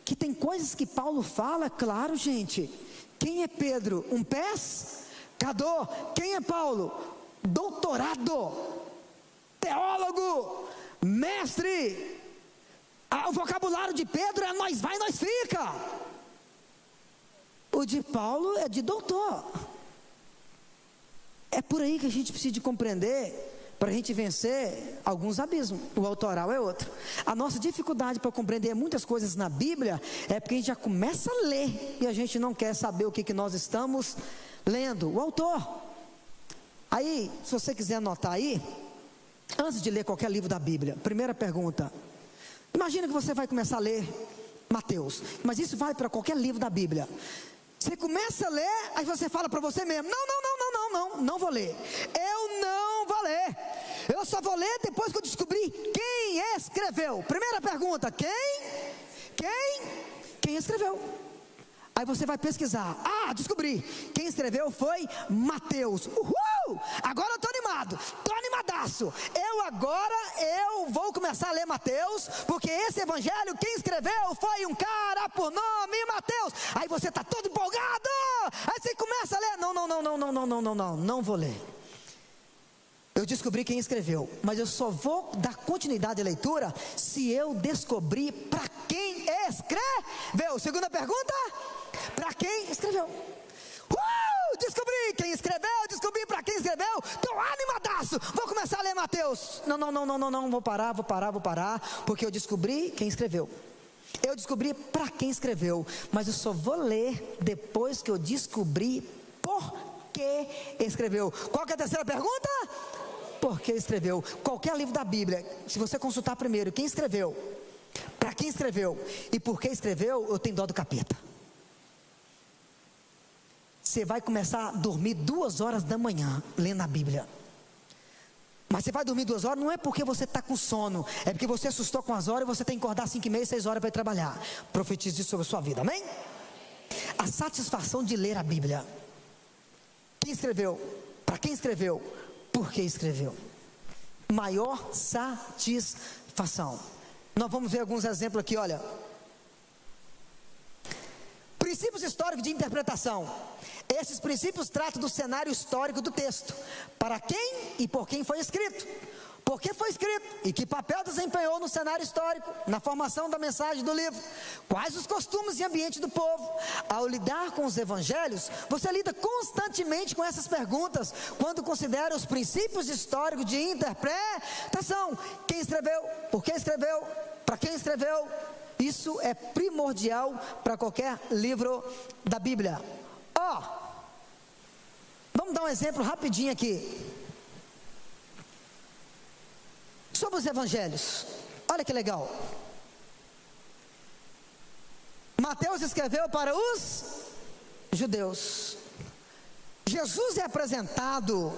que tem coisas que Paulo fala. Claro, gente, quem é Pedro? Um pescador. Quem é Paulo? Doutorado, teólogo, mestre. O vocabulário de Pedro é nós vai, nós fica. O de Paulo é de doutor. É por aí que a gente precisa de compreender, para a gente vencer alguns abismos. O autoral é outro. A nossa dificuldade para compreender muitas coisas na Bíblia é porque a gente já começa a ler e a gente não quer saber o que nós estamos lendo. O autor. Aí, se você quiser anotar aí, antes de ler qualquer livro da Bíblia, primeira pergunta: imagina que você vai começar a ler Mateus, mas isso vale para qualquer livro da Bíblia. Você começa a ler, aí você fala para você mesmo: não vou ler. Eu não vou ler. Eu só vou ler depois que eu descobrir quem escreveu. Primeira pergunta: quem escreveu? Aí você vai pesquisar. Descobri. Quem escreveu foi Mateus. Uhul! Agora eu estou animado. Estou animadaço. Eu vou começar a ler Mateus, porque esse evangelho, quem escreveu foi um cara por nome Mateus. Aí você está todo empolgado. Aí você começa a ler. Não vou ler. Eu descobri quem escreveu, mas eu só vou dar continuidade à leitura se eu descobrir para quem escreveu. Segunda pergunta: para quem escreveu? Descobri quem escreveu, descobri para quem escreveu. Estou animadaço, vou começar a ler Mateus. Não, vou parar, porque eu descobri quem escreveu. Eu descobri para quem escreveu, mas eu só vou ler depois que eu descobrir por que escreveu. Qual que é a terceira pergunta? Por que escreveu? Qualquer livro da Bíblia, se você consultar primeiro quem escreveu, para quem escreveu e por que escreveu, eu tenho dó do capeta. Você vai começar a dormir 2 horas da manhã lendo a Bíblia. Mas você vai dormir 2 horas não é porque você está com sono, é porque você assustou com as horas e você tem que acordar 5:30, 6 horas para ir trabalhar. Profetize isso sobre a sua vida, amém? A satisfação de ler a Bíblia. Quem escreveu? Para quem escreveu? Por que escreveu? Maior satisfação. Nós vamos ver alguns exemplos aqui, olha. Princípios históricos de interpretação. Esses princípios tratam do cenário histórico do texto. Para quem e por quem foi escrito. Por que foi escrito e que papel desempenhou no cenário histórico, na formação da mensagem do livro. Quais os costumes e ambiente do povo. Ao lidar com os evangelhos, você lida constantemente com essas perguntas quando considera os princípios históricos de interpretação. Quem escreveu? Por que escreveu? Para quem escreveu? Isso é primordial para qualquer livro da Bíblia. Vamos dar um exemplo rapidinho aqui. Sobre os evangelhos. Olha que legal. Mateus escreveu para os judeus. Jesus é apresentado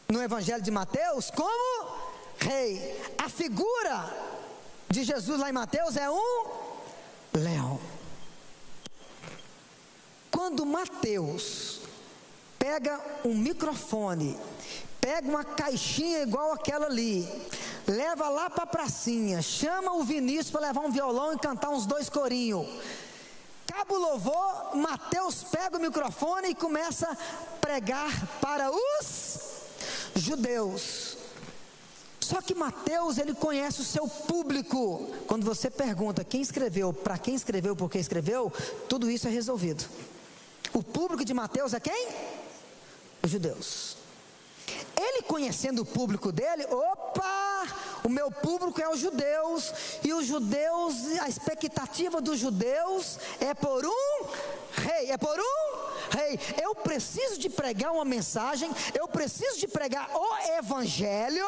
no evangelho de Mateus como rei. A figura de Jesus lá em Mateus é um leão. Quando Mateus pega um microfone, pega uma caixinha igual aquela ali, leva lá para a pracinha, chama o Vinícius para levar um violão e cantar uns 2 corinhos. Acaba o louvor, Mateus pega o microfone e começa a pregar para os judeus. Só que Mateus, ele conhece o seu público. Quando você pergunta quem escreveu, para quem escreveu, por que escreveu, tudo isso é resolvido. O público de Mateus é quem? Os judeus. Ele conhecendo o público dele, o meu público é os judeus, e os judeus, a expectativa dos judeus é por um rei, eu preciso de pregar uma mensagem, eu preciso de pregar o evangelho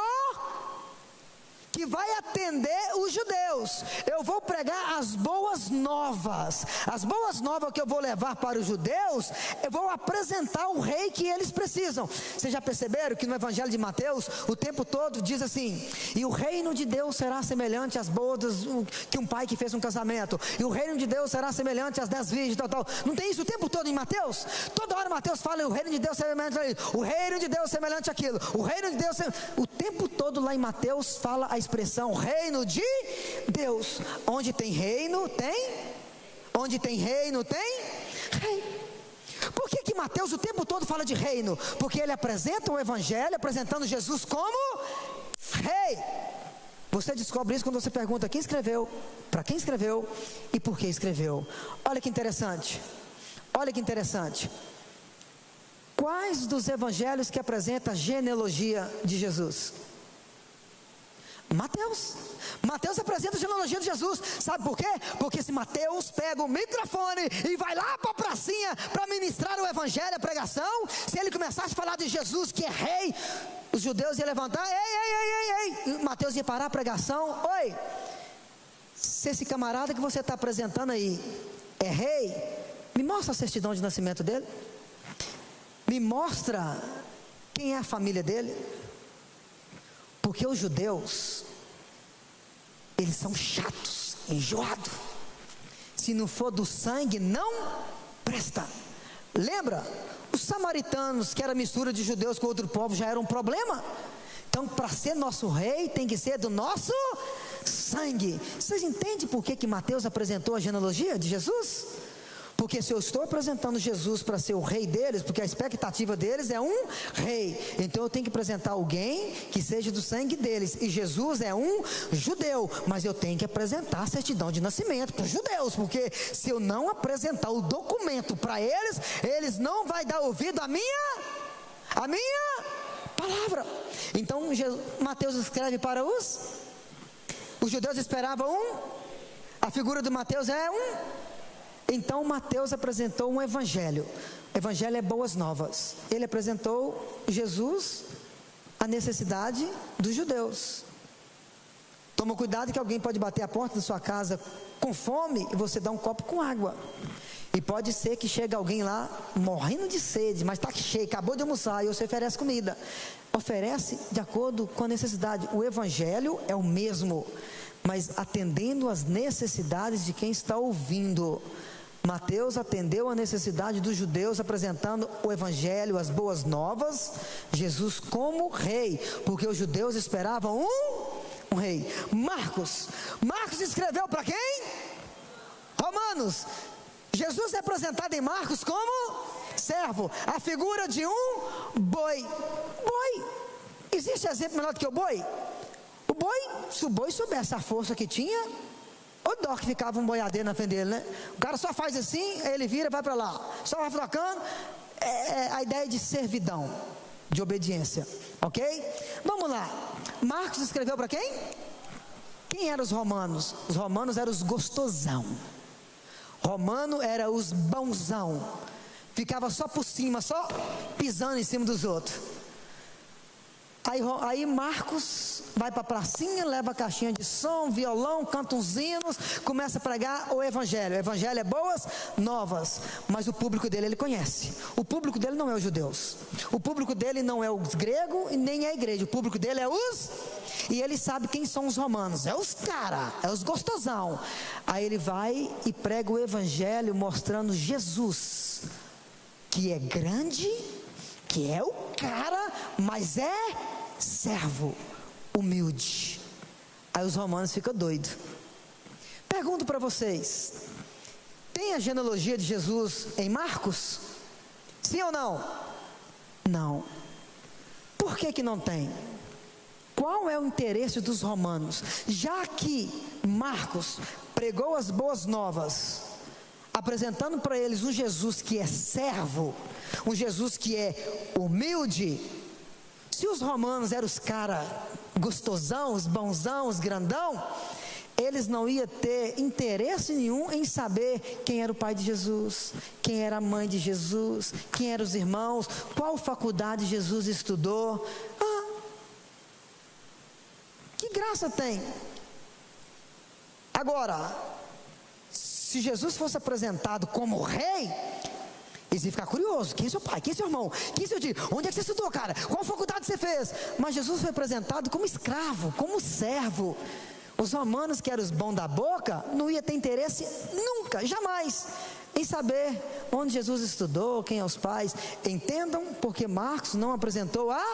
que vai atender os judeus. Eu vou pregar as boas novas. As boas novas que eu vou levar para os judeus, eu vou apresentar o rei que eles precisam. Vocês já perceberam que no Evangelho de Mateus, o tempo todo diz assim: e o reino de Deus será semelhante às bodas que um pai que fez um casamento, e o reino de Deus será semelhante às 10 virgens, tal. Não tem isso o tempo todo em Mateus? Toda hora Mateus fala: o reino de Deus semelhante a isso, o reino de Deus semelhante àquilo, o reino de Deus o tempo todo lá em Mateus fala a expressão reino de Deus. Onde tem reino, tem? Onde tem reino, tem rei. Por que Mateus o tempo todo fala de reino? Porque ele apresenta o Evangelho, apresentando Jesus como rei. Você descobre isso quando você pergunta quem escreveu, para quem escreveu e por que escreveu. Olha que interessante. Olha que interessante. Quais dos evangelhos que apresenta a genealogia de Jesus? Mateus. Mateus apresenta a genealogia de Jesus. Sabe por quê? Porque se Mateus pega o microfone e vai lá para a pracinha para ministrar o evangelho, a pregação, se ele começasse a falar de Jesus que é rei, os judeus iam levantar, ei, e Mateus ia parar a pregação. Oi, se esse camarada que você está apresentando aí é rei, me mostra a certidão de nascimento dele, me mostra quem é a família dele. Porque os judeus, eles são chatos, enjoados. Se não for do sangue, não presta. Lembra? Os samaritanos, que era mistura de judeus com outro povo, já era um problema. Então, para ser nosso rei, tem que ser do nosso sangue. Vocês entendem por que Mateus apresentou a genealogia de Jesus? Porque se eu estou apresentando Jesus para ser o rei deles, porque a expectativa deles é um rei, então eu tenho que apresentar alguém que seja do sangue deles, e Jesus é um judeu, mas eu tenho que apresentar a certidão de nascimento para os judeus, porque se eu não apresentar o documento para eles, eles não vão dar ouvido à minha palavra. Então Mateus escreve para os judeus esperavam a figura de Mateus é Então Mateus apresentou um evangelho. Evangelho é boas novas. Ele apresentou Jesus, a necessidade dos judeus. Toma cuidado que alguém pode bater a porta da sua casa com fome e você dá um copo com água. E pode ser que chegue alguém lá morrendo de sede, mas está cheio, acabou de almoçar e você oferece comida. Oferece de acordo com a necessidade. O evangelho é o mesmo, mas atendendo às necessidades de quem está ouvindo. Mateus atendeu a necessidade dos judeus, apresentando o evangelho, as boas novas, Jesus como rei, porque os judeus esperavam um rei. Marcos escreveu para quem? Romanos. Jesus é apresentado em Marcos como servo, a figura de um boi. Existe exemplo melhor do que o boi? O boi, se o boi soubesse a força que tinha, o dó que ficava um boiadeiro na frente dele, né? O cara só faz assim, ele vira e vai para lá, só vai trocando. É a ideia de servidão, de obediência, ok? Vamos lá. Marcos escreveu para quem? Quem eram os romanos? Os romanos eram os gostosão. Romano era os bonzão. Ficava só por cima, só pisando em cima dos outros. Aí Marcos vai para a pracinha, leva a caixinha de som, violão, canta uns hinos, começa a pregar o evangelho. O evangelho é boas novas, mas o público dele ele conhece. O público dele não é os judeus. O público dele não é os gregos e nem é a igreja. O público dele é e ele sabe quem são os romanos. É os cara, é os gostosão. Aí ele vai e prega o evangelho mostrando Jesus, que é grande, que é o cara, mas é servo, humilde. Aí os romanos ficam doidos. Pergunto para vocês: tem a genealogia de Jesus em Marcos? Sim ou não? Não. Por que não tem? Qual é o interesse dos romanos? Já que Marcos pregou as boas novas, apresentando para eles um Jesus que é servo, um Jesus que é humilde. Se os romanos eram os caras gostosão, os bonzão, os grandão, eles não iam ter interesse nenhum em saber quem era o pai de Jesus, quem era a mãe de Jesus, quem eram os irmãos, qual faculdade Jesus estudou. Que graça tem? Agora, se Jesus fosse apresentado como rei, eles iam ficar curiosos. Quem é seu pai? Quem é seu irmão? Quem é seu tio? Onde é que você estudou, cara? Qual faculdade você fez? Mas Jesus foi apresentado como escravo, como servo. Os romanos, que eram os bons da boca, não ia ter interesse nunca, jamais, em saber onde Jesus estudou, quem é os pais. Entendam porque Marcos não apresentou a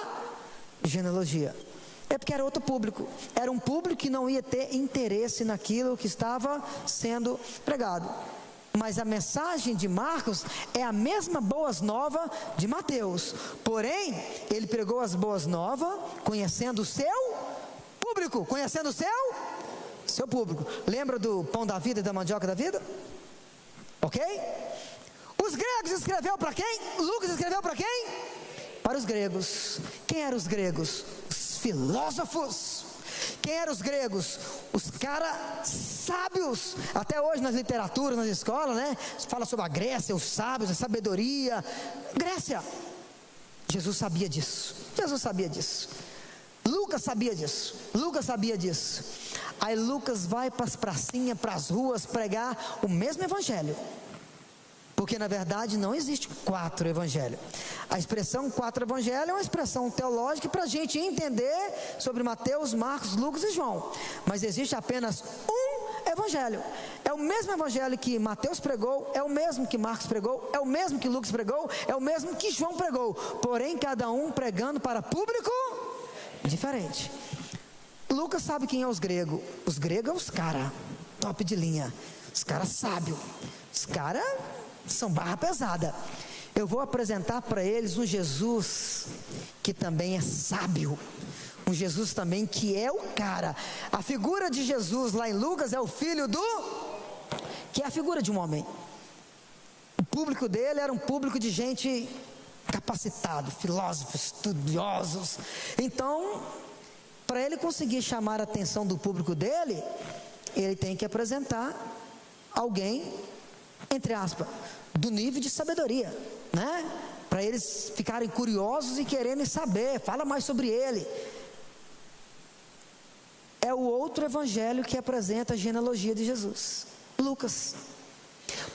genealogia. É porque era outro público. Era um público que não ia ter interesse naquilo que estava sendo pregado. Mas a mensagem de Marcos é a mesma boas novas de Mateus. Porém, ele pregou as boas novas conhecendo o seu público. Conhecendo o seu público. Lembra do pão da vida e da mandioca da vida? Ok? Os gregos escreveu para quem? Lucas escreveu para quem? Para os gregos. Quem eram os gregos? Os filósofos. Quem eram os gregos? Os caras sábios. Até hoje nas literaturas, nas escolas, né? Fala sobre a Grécia, os sábios, a sabedoria. Grécia. Jesus sabia disso. Jesus sabia disso. Lucas sabia disso. Lucas sabia disso. Aí Lucas vai para as pracinhas, para as ruas pregar o mesmo evangelho. Porque na verdade não existe 4 evangelhos. A expressão 4 evangelhos é uma expressão teológica para a gente entender sobre Mateus, Marcos, Lucas e João. Mas existe apenas um evangelho. É o mesmo evangelho que Mateus pregou, é o mesmo que Marcos pregou, é o mesmo que Lucas pregou, é o mesmo que João pregou. Porém, cada um pregando para público diferente. Lucas sabe quem é os gregos. Os gregos são os caras top de linha. Os caras sábios. Os caras são barra pesada. Eu vou apresentar para eles um Jesus que também é sábio. Um Jesus também que é o cara. A figura de Jesus lá em Lucas é o filho do... que é a figura de um homem. O público dele era um público de gente capacitado, filósofos, estudiosos. Então, para ele conseguir chamar a atenção do público dele, ele tem que apresentar alguém, entre aspas, do nível de sabedoria, né? Para eles ficarem curiosos e quererem saber, fala mais sobre ele. É o outro evangelho que apresenta a genealogia de Jesus, Lucas.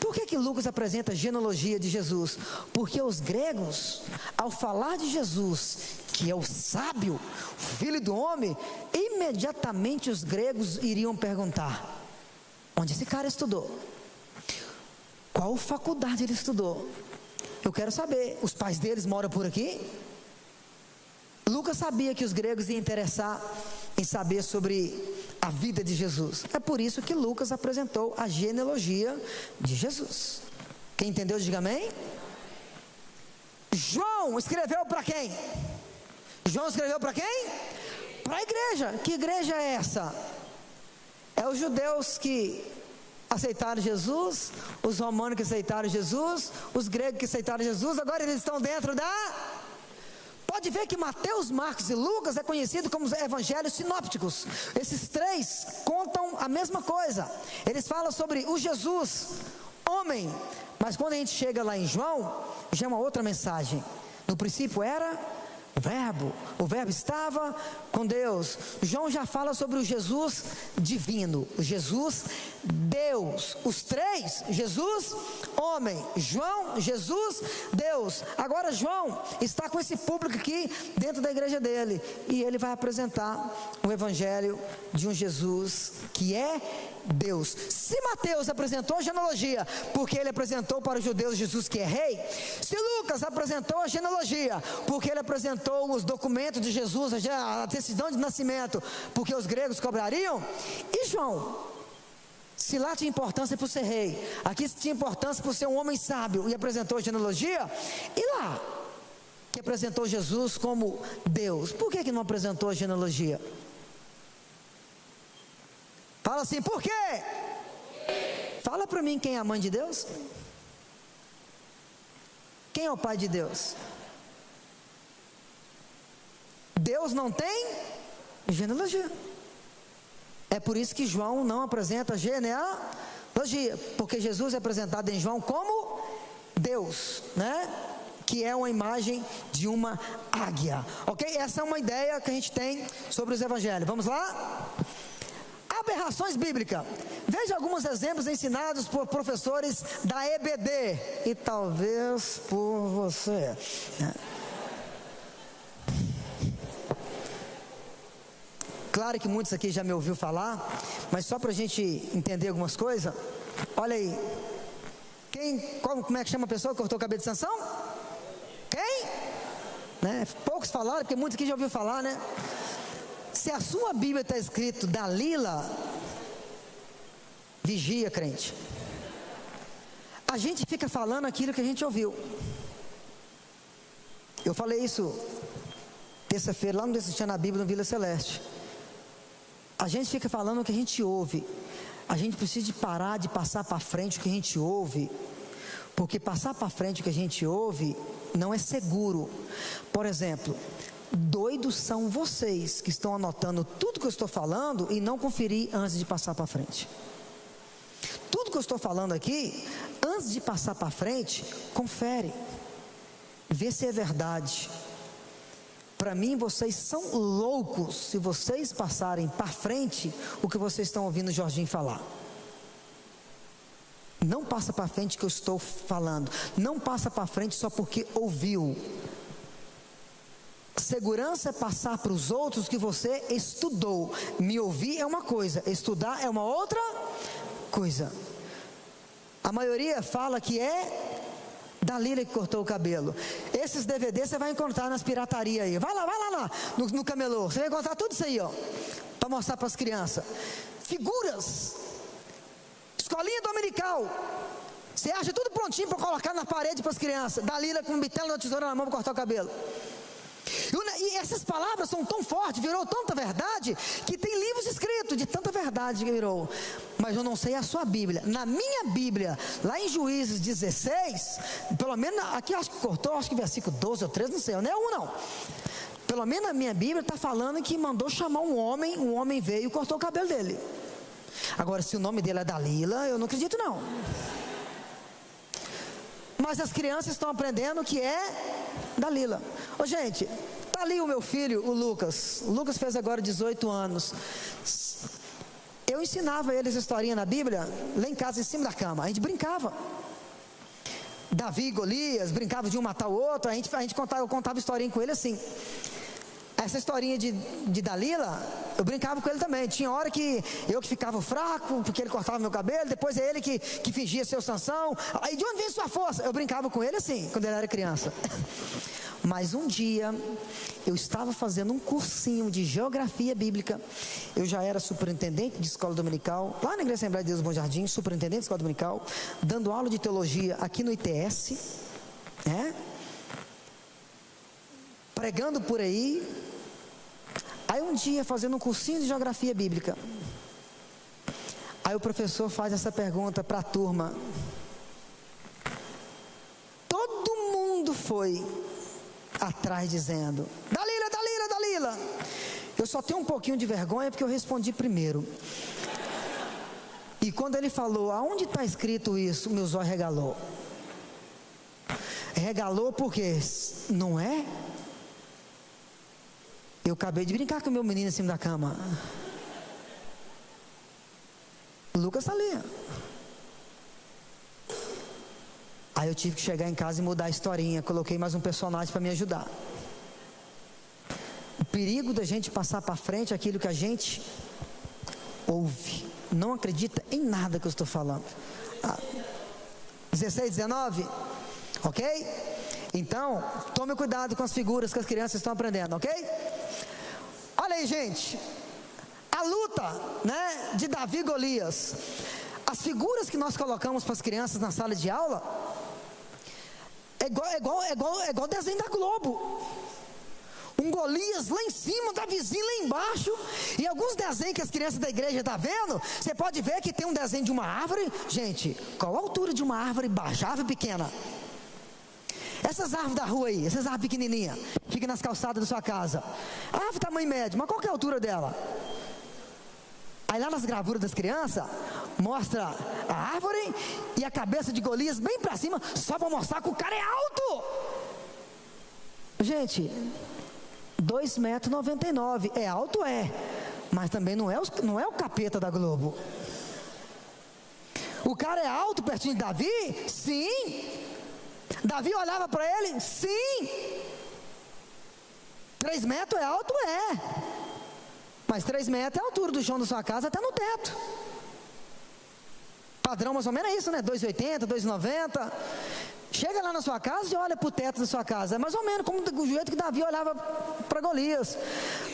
Por que Lucas apresenta a genealogia de Jesus? Porque os gregos, ao falar de Jesus, que é o sábio, o filho do homem, imediatamente os gregos iriam perguntar: onde esse cara estudou? Qual faculdade ele estudou? Eu quero saber, os pais deles moram por aqui? Lucas sabia que os gregos iam interessar em saber sobre a vida de Jesus. É por isso que Lucas apresentou a genealogia de Jesus. Quem entendeu, diga amém. João escreveu para quem? João escreveu para quem? Para a igreja. Que igreja é essa? É os judeus que aceitaram Jesus, os romanos que aceitaram Jesus, os gregos que aceitaram Jesus. Agora eles estão dentro da... Pode ver que Mateus, Marcos e Lucas é conhecido como os evangelhos sinópticos. Esses 3 contam a mesma coisa. Eles falam sobre o Jesus, homem. Mas quando a gente chega lá em João, já é uma outra mensagem. No princípio era o verbo estava com Deus. João já fala sobre o Jesus divino, o Jesus Deus. Os 3, Jesus, homem. João, Jesus, Deus. Agora João está com esse público aqui dentro da igreja dele, e ele vai apresentar o evangelho de um Jesus que é Deus. Se Mateus apresentou a genealogia porque ele apresentou para os judeus Jesus que é rei, se Lucas apresentou a genealogia porque ele apresentou os documentos de Jesus, a decisão de nascimento, porque os gregos cobrariam, e João, se lá tinha importância por ser rei, aqui tinha importância por ser um homem sábio e apresentou a genealogia, e lá que apresentou Jesus como Deus, por que não apresentou a genealogia? Fala assim, por quê? Fala para mim quem é a mãe de Deus. Quem é o pai de Deus? Deus não tem genealogia. É por isso que João não apresenta genealogia, porque Jesus é apresentado em João como Deus, né? que é uma imagem de uma águia, ok? Essa é uma ideia que a gente tem sobre os evangelhos. Vamos lá? Aberrações bíblicas. Veja alguns exemplos ensinados por professores da EBD e talvez por você. Claro que muitos aqui já me ouviu falar, mas só para a gente entender algumas coisas. Olha aí. Como é que chama a pessoa que cortou o cabelo de Sansão? Quem? Né? Poucos falaram, porque muitos aqui já ouviram falar, né? Se a sua Bíblia está escrito Dalila, vigia, crente. A gente fica falando aquilo que a gente ouviu. Eu falei isso terça-feira lá no Desistir na Bíblia no Vila Celeste. A gente fica falando o que a gente ouve. A gente precisa de parar de passar para frente o que a gente ouve, porque passar para frente o que a gente ouve não é seguro. Por exemplo, doidos são vocês que estão anotando tudo que eu estou falando e não conferir antes de passar para frente. Tudo que eu estou falando aqui, antes de passar para frente, confere, vê se é verdade. Para mim, vocês são loucos se vocês passarem para frente o que vocês estão ouvindo o Jorginho falar. Não passa para frente o que eu estou falando. Não passa para frente só porque ouviu. Segurança é passar para os outros que você estudou. Me ouvir é uma coisa, estudar é uma outra coisa. A maioria fala que é Dalila que cortou o cabelo. Esses DVDs você vai encontrar nas piratarias aí. Vai lá no camelô. Você vai encontrar tudo isso aí, ó, para mostrar para as crianças. Figuras. Escolinha dominical. Você acha tudo prontinho para colocar na parede para as crianças. Dalila com um bitelo na tesoura na mão para cortar o cabelo. E essas palavras são tão fortes, virou tanta verdade, que tem livros escritos de tanta verdade que virou. Mas eu não sei a sua Bíblia. Na minha Bíblia, lá em Juízes 16, pelo menos aqui acho que cortou, acho que versículo 12 ou 13, não sei, não é um não. Pelo menos na minha Bíblia está falando que mandou chamar um homem veio e cortou o cabelo dele. Agora, se o nome dele é Dalila, eu não acredito não. Mas as crianças estão aprendendo que é Dalila. Ô gente, está ali o meu filho, o Lucas. O Lucas fez agora 18 anos. Eu ensinava ele essa historinha na Bíblia, lá em casa, em cima da cama. A gente brincava. Davi e Golias, brincava de um matar o outro. Eu contava historinha com ele assim. Essa historinha de Dalila, eu brincava com ele também. Tinha hora que eu que ficava fraco, porque ele cortava meu cabelo. Depois é ele que fingia ser o Sansão. Aí de onde vem sua força? Eu brincava com ele assim, quando ele era criança. Mas um dia, eu estava fazendo um cursinho de geografia bíblica. Eu já era superintendente de escola dominical, lá na Igreja Assembleia de Deus Bom Jardim, superintendente de escola dominical, dando aula de teologia aqui no ITS, né? Pregando por aí. Aí um dia, fazendo um cursinho de geografia bíblica, aí o professor faz essa pergunta para a turma. Todo mundo foi atrás dizendo: Dalila, Dalila, Dalila. Eu só tenho um pouquinho de vergonha porque eu respondi primeiro. E quando ele falou, aonde está escrito isso, meu zóio regalou. Regalou porque, não é? Eu acabei de brincar com o meu menino em cima da cama. O Lucas está ali. Aí eu tive que chegar em casa e mudar a historinha. Coloquei mais um personagem para me ajudar. O perigo da gente passar para frente aquilo que a gente ouve. Não acredita em nada que eu estou falando. 16, 19? Ok? Então, tome cuidado com as figuras que as crianças estão aprendendo, ok? Olha aí, gente. A luta, né, de Davi e Golias. As figuras que nós colocamos para as crianças na sala de aula é igual desenho da Globo. Um Golias lá em cima, Davizinho lá embaixo. E alguns desenhos que as crianças da igreja estão vendo, você pode ver que tem um desenho de uma árvore. Gente, qual a altura de uma árvore baixa, árvore pequena? Essas árvores da rua aí, essas árvores pequenininhas, ficam nas calçadas da sua casa. A árvore tamanho médio, mas qual que é a altura dela? Aí lá nas gravuras das crianças, mostra a árvore e a cabeça de Golias bem para cima, só para mostrar que o cara é alto. Gente, 2,99 m, é alto, mas também não é o capeta da Globo. O cara é alto pertinho de Davi? Sim. Davi olhava para ele? Sim. 3 metros é alto? Mas 3 metros é a altura do chão da sua casa até no teto. Padrão mais ou menos é isso, né? 2,80, 2,90. Chega lá na sua casa e olha para o teto da sua casa. É mais ou menos como o jeito que Davi olhava para Golias.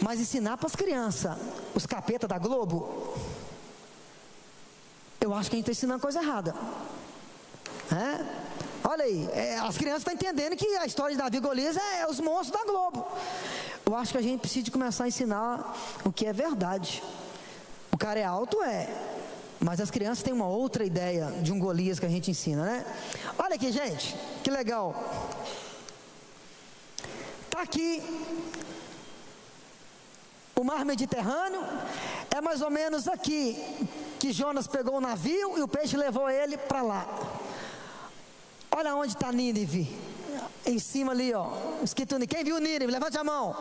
Mas ensinar para as crianças, os capeta da Globo, eu acho que a gente está ensinando coisa errada. Olha aí, as crianças estão entendendo que a história de Davi e Golias é os monstros da Globo. Eu acho que a gente precisa de começar a ensinar o que é verdade. O cara é alto, mas as crianças têm uma outra ideia de um Golias que a gente ensina, né? Olha aqui, gente, que legal. Está aqui o mar Mediterrâneo. É mais ou menos aqui que Jonas pegou o navio e o peixe levou ele para lá. Olha onde está Nínive. Em cima ali, ó, escrito Nínive. Quem viu Nínive? Levante a mão.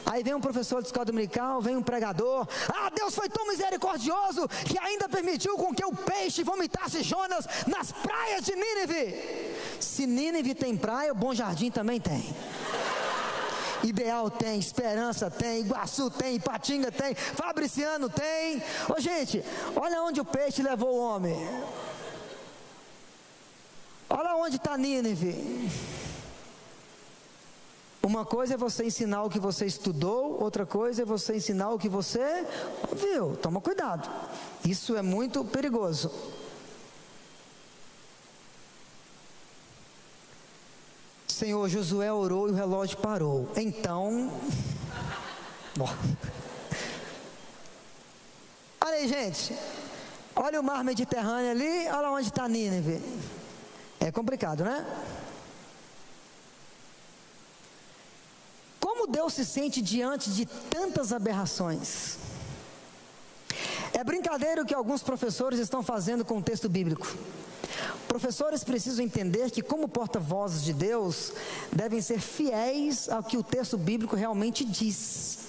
Aí vem um professor de escola dominical, vem um pregador. Deus foi tão misericordioso que ainda permitiu com que o peixe vomitasse Jonas nas praias de Nínive. Se Nínive tem praia, o Bom Jardim também tem. Ideal tem, Esperança tem, Iguaçu tem, Ipatinga tem, Fabriciano tem. Gente, olha onde o peixe levou o homem. Olha onde está Nínive. Uma coisa é você ensinar o que você estudou, outra coisa é você ensinar o que você viu. Toma cuidado, isso é muito perigoso. Senhor, Josué orou e o relógio parou. Então, olha aí, gente, olha o mar Mediterrâneo ali, olha onde está Nínive. É complicado, né? Como Deus se sente diante de tantas aberrações? É brincadeira o que alguns professores estão fazendo com o texto bíblico. Professores precisam entender que, como porta-vozes de Deus, devem ser fiéis ao que o texto bíblico realmente diz,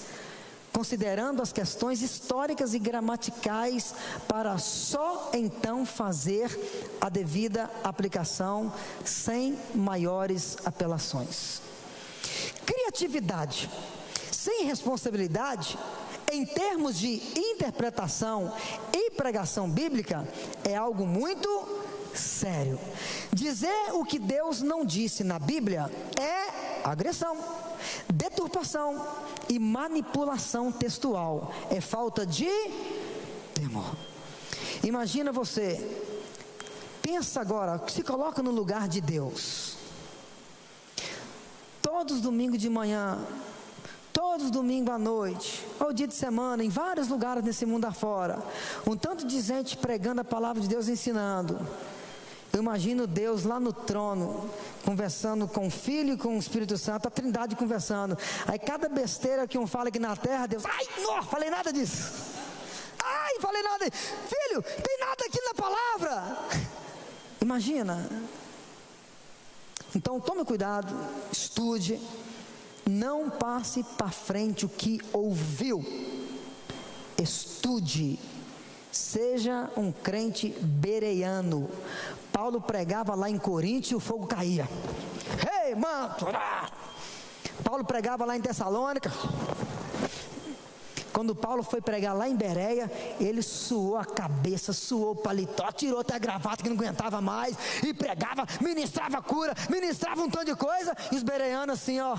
considerando as questões históricas e gramaticais, para só então fazer a devida aplicação sem maiores apelações. Criatividade sem responsabilidade, em termos de interpretação e pregação bíblica, é algo muito sério. Dizer o que Deus não disse na Bíblia é agressão, deturpação e manipulação textual, é falta de temor. Imagina você, pensa agora, se coloca no lugar de Deus. Todos os domingos de manhã, todos os domingos à noite, ou dia de semana, em vários lugares nesse mundo afora, um tanto de gente pregando a palavra de Deus, ensinando. Eu imagino Deus lá no trono, conversando com o Filho e com o Espírito Santo, a Trindade conversando. Aí cada besteira que um fala aqui na terra, Deus, não, falei nada disso. Falei nada, filho, tem nada aqui na palavra. Imagina. Então tome cuidado, estude, não passe para frente o que ouviu. Estude, seja um crente bereano. Paulo pregava lá em Corinto e o fogo caía. Manto! Paulo pregava lá em Tessalônica. Quando Paulo foi pregar lá em Bereia, ele suou a cabeça, suou o paletó, tirou até a gravata que não aguentava mais, e pregava, ministrava cura, ministrava um tanto de coisa, e os bereanos assim, ó.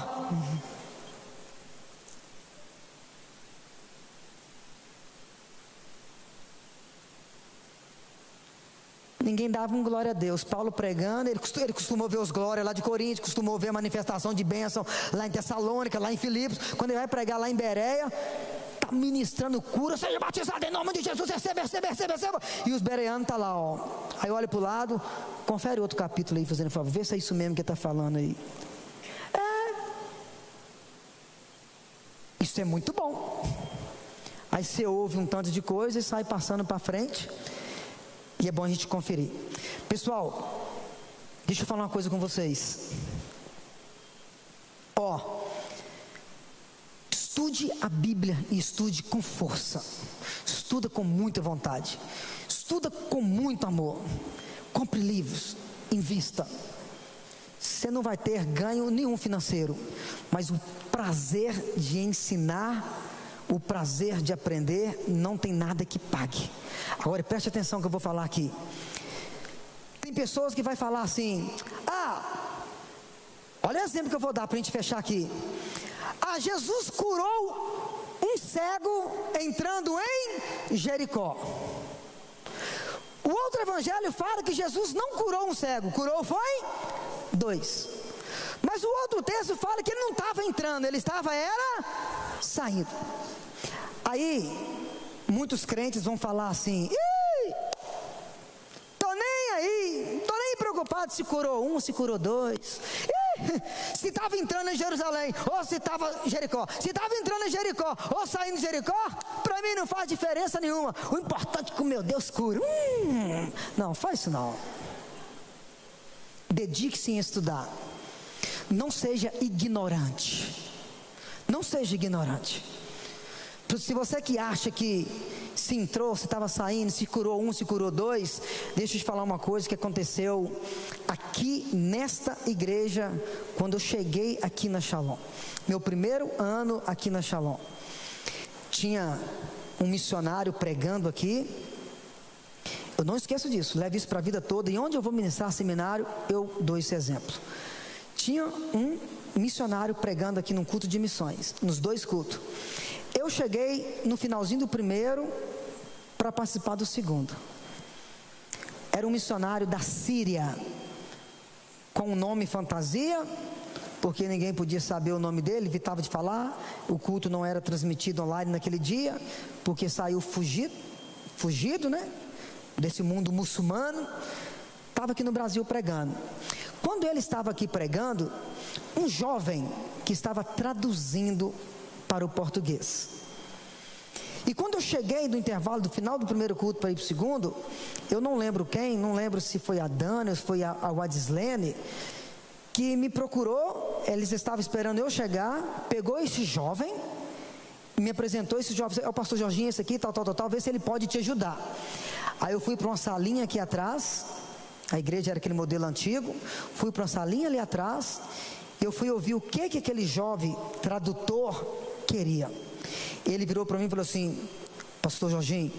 Ninguém dava um glória a Deus. Paulo pregando, ele costumou ver os glórias lá de Corinto, costumou ver a manifestação de bênção lá em Tessalônica, lá em Filipos. Quando ele vai pregar lá em Bereia, está ministrando cura, seja batizado em nome de Jesus, receba. E os bereanos estão lá, ó. Aí olha para o lado, confere outro capítulo aí, fazendo favor, vê se é isso mesmo que está falando aí. Isso é muito bom. Aí você ouve um tanto de coisa e sai passando para frente. E é bom a gente conferir. Pessoal, deixa eu falar uma coisa com vocês. estude a Bíblia e estude com força. Estuda com muita vontade. Estuda com muito amor. Compre livros, invista. Você não vai ter ganho nenhum financeiro, mas o prazer de ensinar, o prazer de aprender, não tem nada que pague. Agora preste atenção que eu vou falar aqui. Tem pessoas que vai falar assim: olha o exemplo que eu vou dar para a gente fechar aqui. Jesus curou um cego entrando em Jericó. O outro evangelho fala que Jesus não curou um cego, curou foi 2. Mas o outro texto fala que ele não estava entrando, ele estava saindo. Aí muitos crentes vão falar assim: tô nem aí, tô nem preocupado se curou um, se curou 2. Se estava entrando em Jerusalém ou se estava em Jericó, se estava entrando em Jericó ou saindo de Jericó, para mim não faz diferença nenhuma. O importante é que o meu Deus cura. Não, faz isso não. Dedique-se em estudar. Não seja ignorante. Não seja ignorante. Se você que acha que se entrou, se estava saindo, se curou um, se curou 2, deixa eu te falar uma coisa que aconteceu aqui nesta igreja, quando eu cheguei aqui na Shalom. Meu primeiro ano aqui na Shalom, tinha um missionário pregando aqui. Eu não esqueço disso, levo isso para a vida toda, e onde eu vou ministrar seminário, eu dou esse exemplo. Tinha um missionário pregando aqui num culto de missões, nos 2 cultos. Eu cheguei no finalzinho do primeiro para participar do segundo. Era um missionário da Síria, com um nome fantasia, porque ninguém podia saber o nome dele, evitava de falar. O culto não era transmitido online naquele dia, porque saiu fugido, né? Desse mundo muçulmano. Estava aqui no Brasil pregando. Quando ele estava aqui pregando, um jovem que estava traduzindo para o português. E quando eu cheguei no intervalo do final do primeiro culto para ir para o segundo, eu não lembro quem, não lembro se foi a Dana ou se foi a Wadislene, que me procurou. Eles estavam esperando eu chegar, pegou esse jovem, me apresentou esse jovem: é o pastor Jorginho, esse aqui, tal, vê se ele pode te ajudar. Aí eu fui para uma salinha aqui atrás, a igreja era aquele modelo antigo, fui para uma salinha ali atrás, e eu fui ouvir o que aquele jovem tradutor queria. Ele virou para mim e falou assim: pastor Jorginho,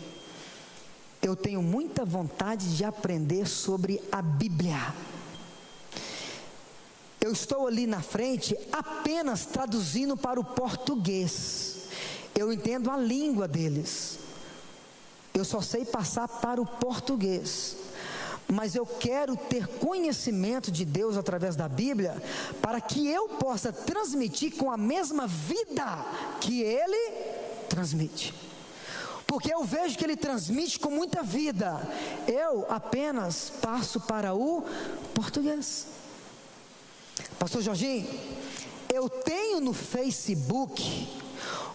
eu tenho muita vontade de aprender sobre a Bíblia. Eu estou ali na frente apenas traduzindo para o português. Eu entendo a língua deles, eu só sei passar para o português. Mas eu quero ter conhecimento de Deus através da Bíblia, para que eu possa transmitir com a mesma vida que Ele transmite. Porque eu vejo que Ele transmite com muita vida, eu apenas passo para o português. Pastor Jorginho, eu tenho no Facebook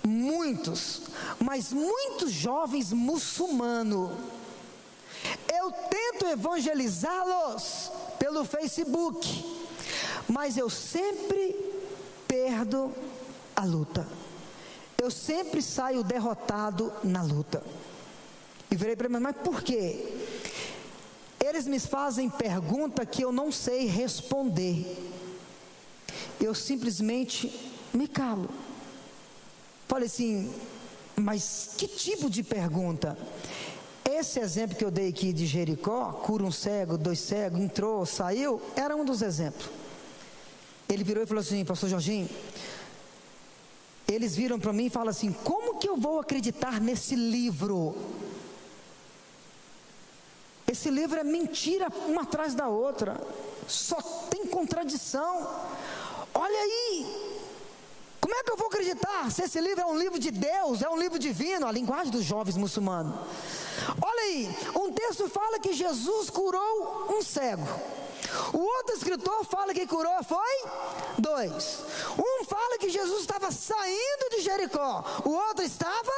muitos jovens muçulmanos. Eu tento evangelizá-los pelo Facebook, mas eu sempre perdo a luta. Eu sempre saio derrotado na luta. E virei para mim: mas por quê? Eles me fazem pergunta que eu não sei responder. Eu simplesmente me calo. Falei assim: mas que tipo de pergunta? Esse exemplo que eu dei aqui de Jericó, cura um cego, 2 cegos, entrou, saiu, era um dos exemplos. Ele virou e falou assim: pastor Jorginho, eles viram para mim e falam assim: como que eu vou acreditar nesse livro? Esse livro é mentira uma atrás da outra, só tem contradição. Olha aí, como é que eu vou acreditar se esse livro é um livro de Deus, é um livro divino? A linguagem dos jovens muçulmanos. Olha aí, um texto fala que Jesus curou um cego, o outro escritor fala que curou foi 2. Um fala que Jesus estava saindo de Jericó, o outro estava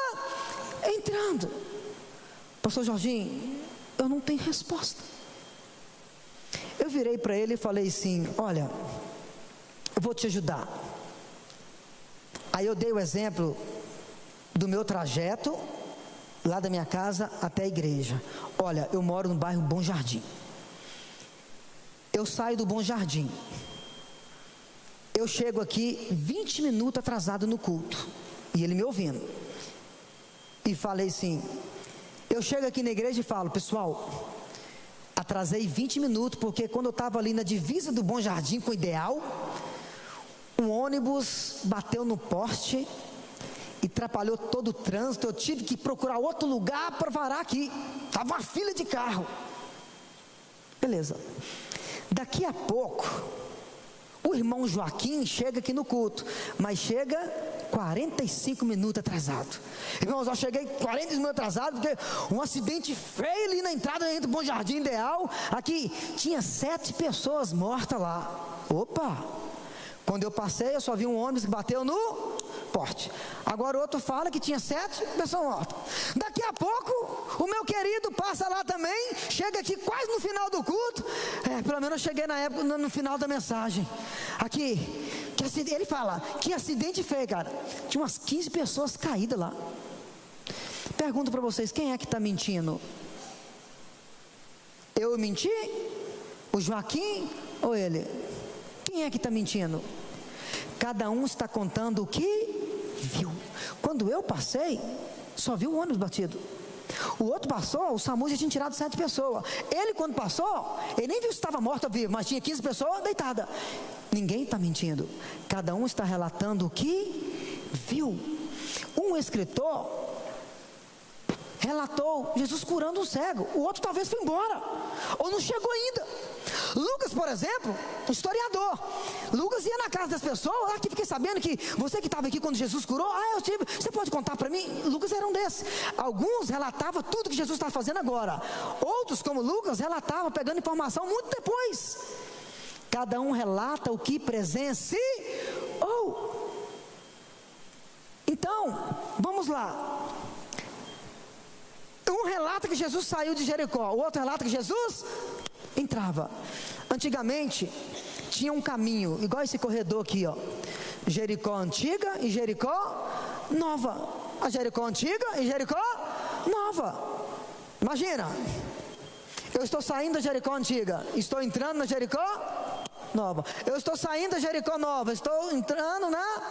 entrando. Pastor Jorginho, eu não tenho resposta. Eu virei para ele e falei assim: olha, eu vou te ajudar. Aí eu dei o exemplo do meu trajeto, lá da minha casa até a igreja. Olha, eu moro no bairro Bom Jardim. Eu saio do Bom Jardim. Eu chego aqui 20 minutos atrasado no culto. E ele me ouvindo. E falei assim, eu chego aqui na igreja e falo, pessoal, atrasei 20 minutos, porque quando eu estava ali na divisa do Bom Jardim com o Ideal, um ônibus bateu no poste e atrapalhou todo o trânsito. Eu tive que procurar outro lugar para varar aqui. Estava uma fila de carro. Beleza. Daqui a pouco, o irmão Joaquim chega aqui no culto, mas chega 45 minutos atrasado. Irmãos, eu cheguei 40 minutos atrasado, porque um acidente feio ali na entrada do Bom Jardim Ideal. Aqui, tinha 7 pessoas mortas lá. Opa! Quando eu passei, eu só vi um ônibus que bateu no poste. Agora o outro fala que tinha 7 pessoas mortas. Daqui a pouco, o meu querido passa lá também, chega aqui quase no final do culto. Pelo menos eu cheguei na época, no final da mensagem. Aqui, ele fala, que acidente feio, cara. Tinha umas 15 pessoas caídas lá. Pergunto para vocês, quem é que está mentindo? Eu menti? O Joaquim ou ele? Quem é que está mentindo? Cada um está contando o que viu. Quando eu passei, só vi o ônibus batido. O outro passou, o SAMU já tinha tirado 7 pessoas. Ele, quando passou, ele nem viu se estava morto ou vivo, mas tinha 15 pessoas deitadas. Ninguém está mentindo. Cada um está relatando o que viu. Um escritor relatou Jesus curando um cego. O outro talvez foi embora, ou não chegou ainda. Lucas, por exemplo, historiador. Lucas ia na casa das pessoas. Aqui fiquei sabendo que você que estava aqui quando Jesus curou. Eu tive. Você pode contar para mim? Lucas era um desses. Alguns relatavam tudo que Jesus estava fazendo agora. Outros, como Lucas, relatavam pegando informação muito depois. Cada um relata o que presenciou. Então, vamos lá. Um relata que Jesus saiu de Jericó, o outro relata que Jesus entrava. Antigamente tinha um caminho, igual esse corredor aqui, ó. Jericó antiga e Jericó nova. A Jericó antiga e Jericó nova. Imagina, eu estou saindo da Jericó antiga, estou entrando na Jericó nova. Eu estou saindo da Jericó nova, estou entrando na...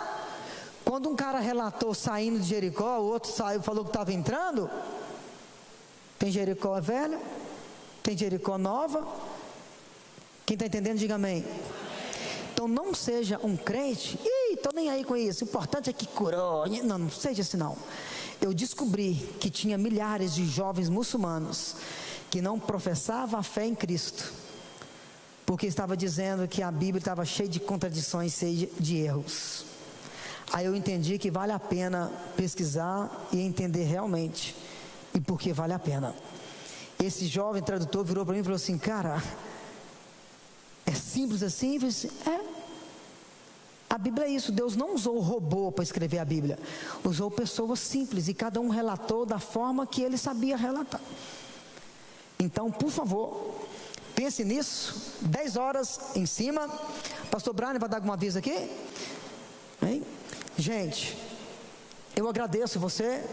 Quando um cara relatou saindo de Jericó, o outro saiu, falou que estava entrando. Tem Jericó velha, tem Jericó nova. Quem está entendendo, diga amém. Então não seja um crente, estou nem aí com isso, o importante é que curou. Não seja assim não. Eu descobri que tinha milhares de jovens muçulmanos que não professavam a fé em Cristo, porque estava dizendo que a Bíblia estava cheia de contradições, cheia de erros. Aí eu entendi que vale a pena pesquisar e entender realmente, e por que vale a pena. Esse jovem tradutor virou para mim e falou assim, cara, é simples assim? Eu falei assim, a Bíblia é isso. Deus não usou robô para escrever a Bíblia, usou pessoas simples, e cada um relatou da forma que ele sabia relatar. Então, por favor, pense nisso. 10 horas em cima. Pastor Brian vai dar algum aviso aqui? Hein? Gente, eu agradeço você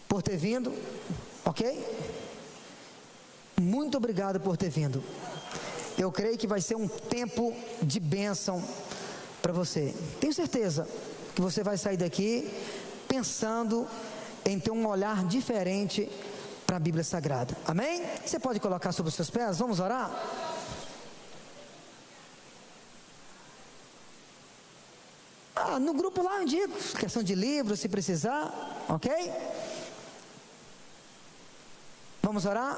por ter vindo, ok? Muito obrigado por ter vindo. Eu creio que vai ser um tempo de bênção para você. Tenho certeza que você vai sair daqui pensando em ter um olhar diferente para a Bíblia Sagrada. Amém? Você pode colocar sobre os seus pés? Vamos orar? No grupo lá eu indico, questão de livros, se precisar, ok? Vamos orar?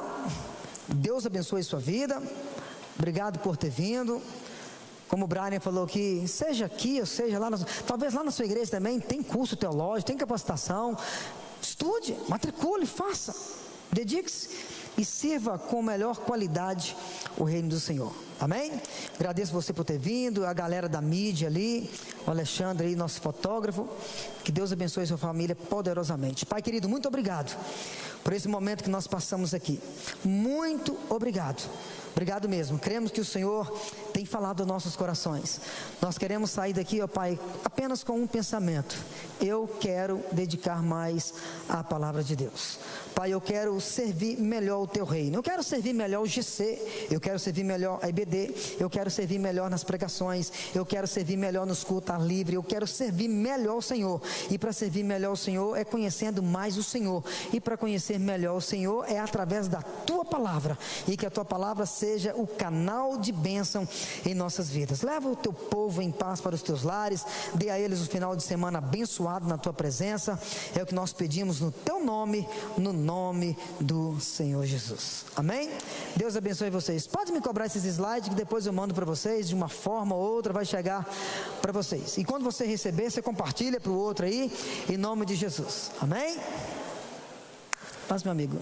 Deus abençoe sua vida. Obrigado por ter vindo. Como o Brian falou aqui, seja aqui ou seja lá, talvez lá na sua igreja também tem curso teológico, tem capacitação. Estude, matricule, faça, dedique-se e sirva com melhor qualidade o reino do Senhor. Amém? Agradeço você por ter vindo, a galera da mídia ali, o Alexandre aí, nosso fotógrafo. Que Deus abençoe sua família poderosamente. Pai querido, muito obrigado por esse momento que nós passamos aqui. Muito obrigado. Obrigado mesmo. Cremos que o Senhor tem falado aos nossos corações. Nós queremos sair daqui, ó Pai, apenas com um pensamento: eu quero dedicar mais à palavra de Deus. Pai, eu quero servir melhor o Teu reino. Eu quero servir melhor o GC. Eu quero servir melhor a IBD. Eu quero servir melhor nas pregações. Eu quero servir melhor nos cultos ar livre. Eu quero servir melhor o Senhor. E para servir melhor o Senhor é conhecendo mais o Senhor. E para conhecer melhor o Senhor é através da Tua palavra. E que a Tua palavra seja o canal de bênção em nossas vidas. Leva o Teu povo em paz para os Teus lares. Dê a eles um final de semana abençoado na Tua presença. É o que nós pedimos no Teu nome, no nome do Senhor Jesus. Amém? Deus abençoe vocês. Pode me cobrar esses slides que depois eu mando para vocês, de uma forma ou outra vai chegar para vocês. E quando você receber, você compartilha para o outro aí, em nome de Jesus. Amém? Paz, meu amigo.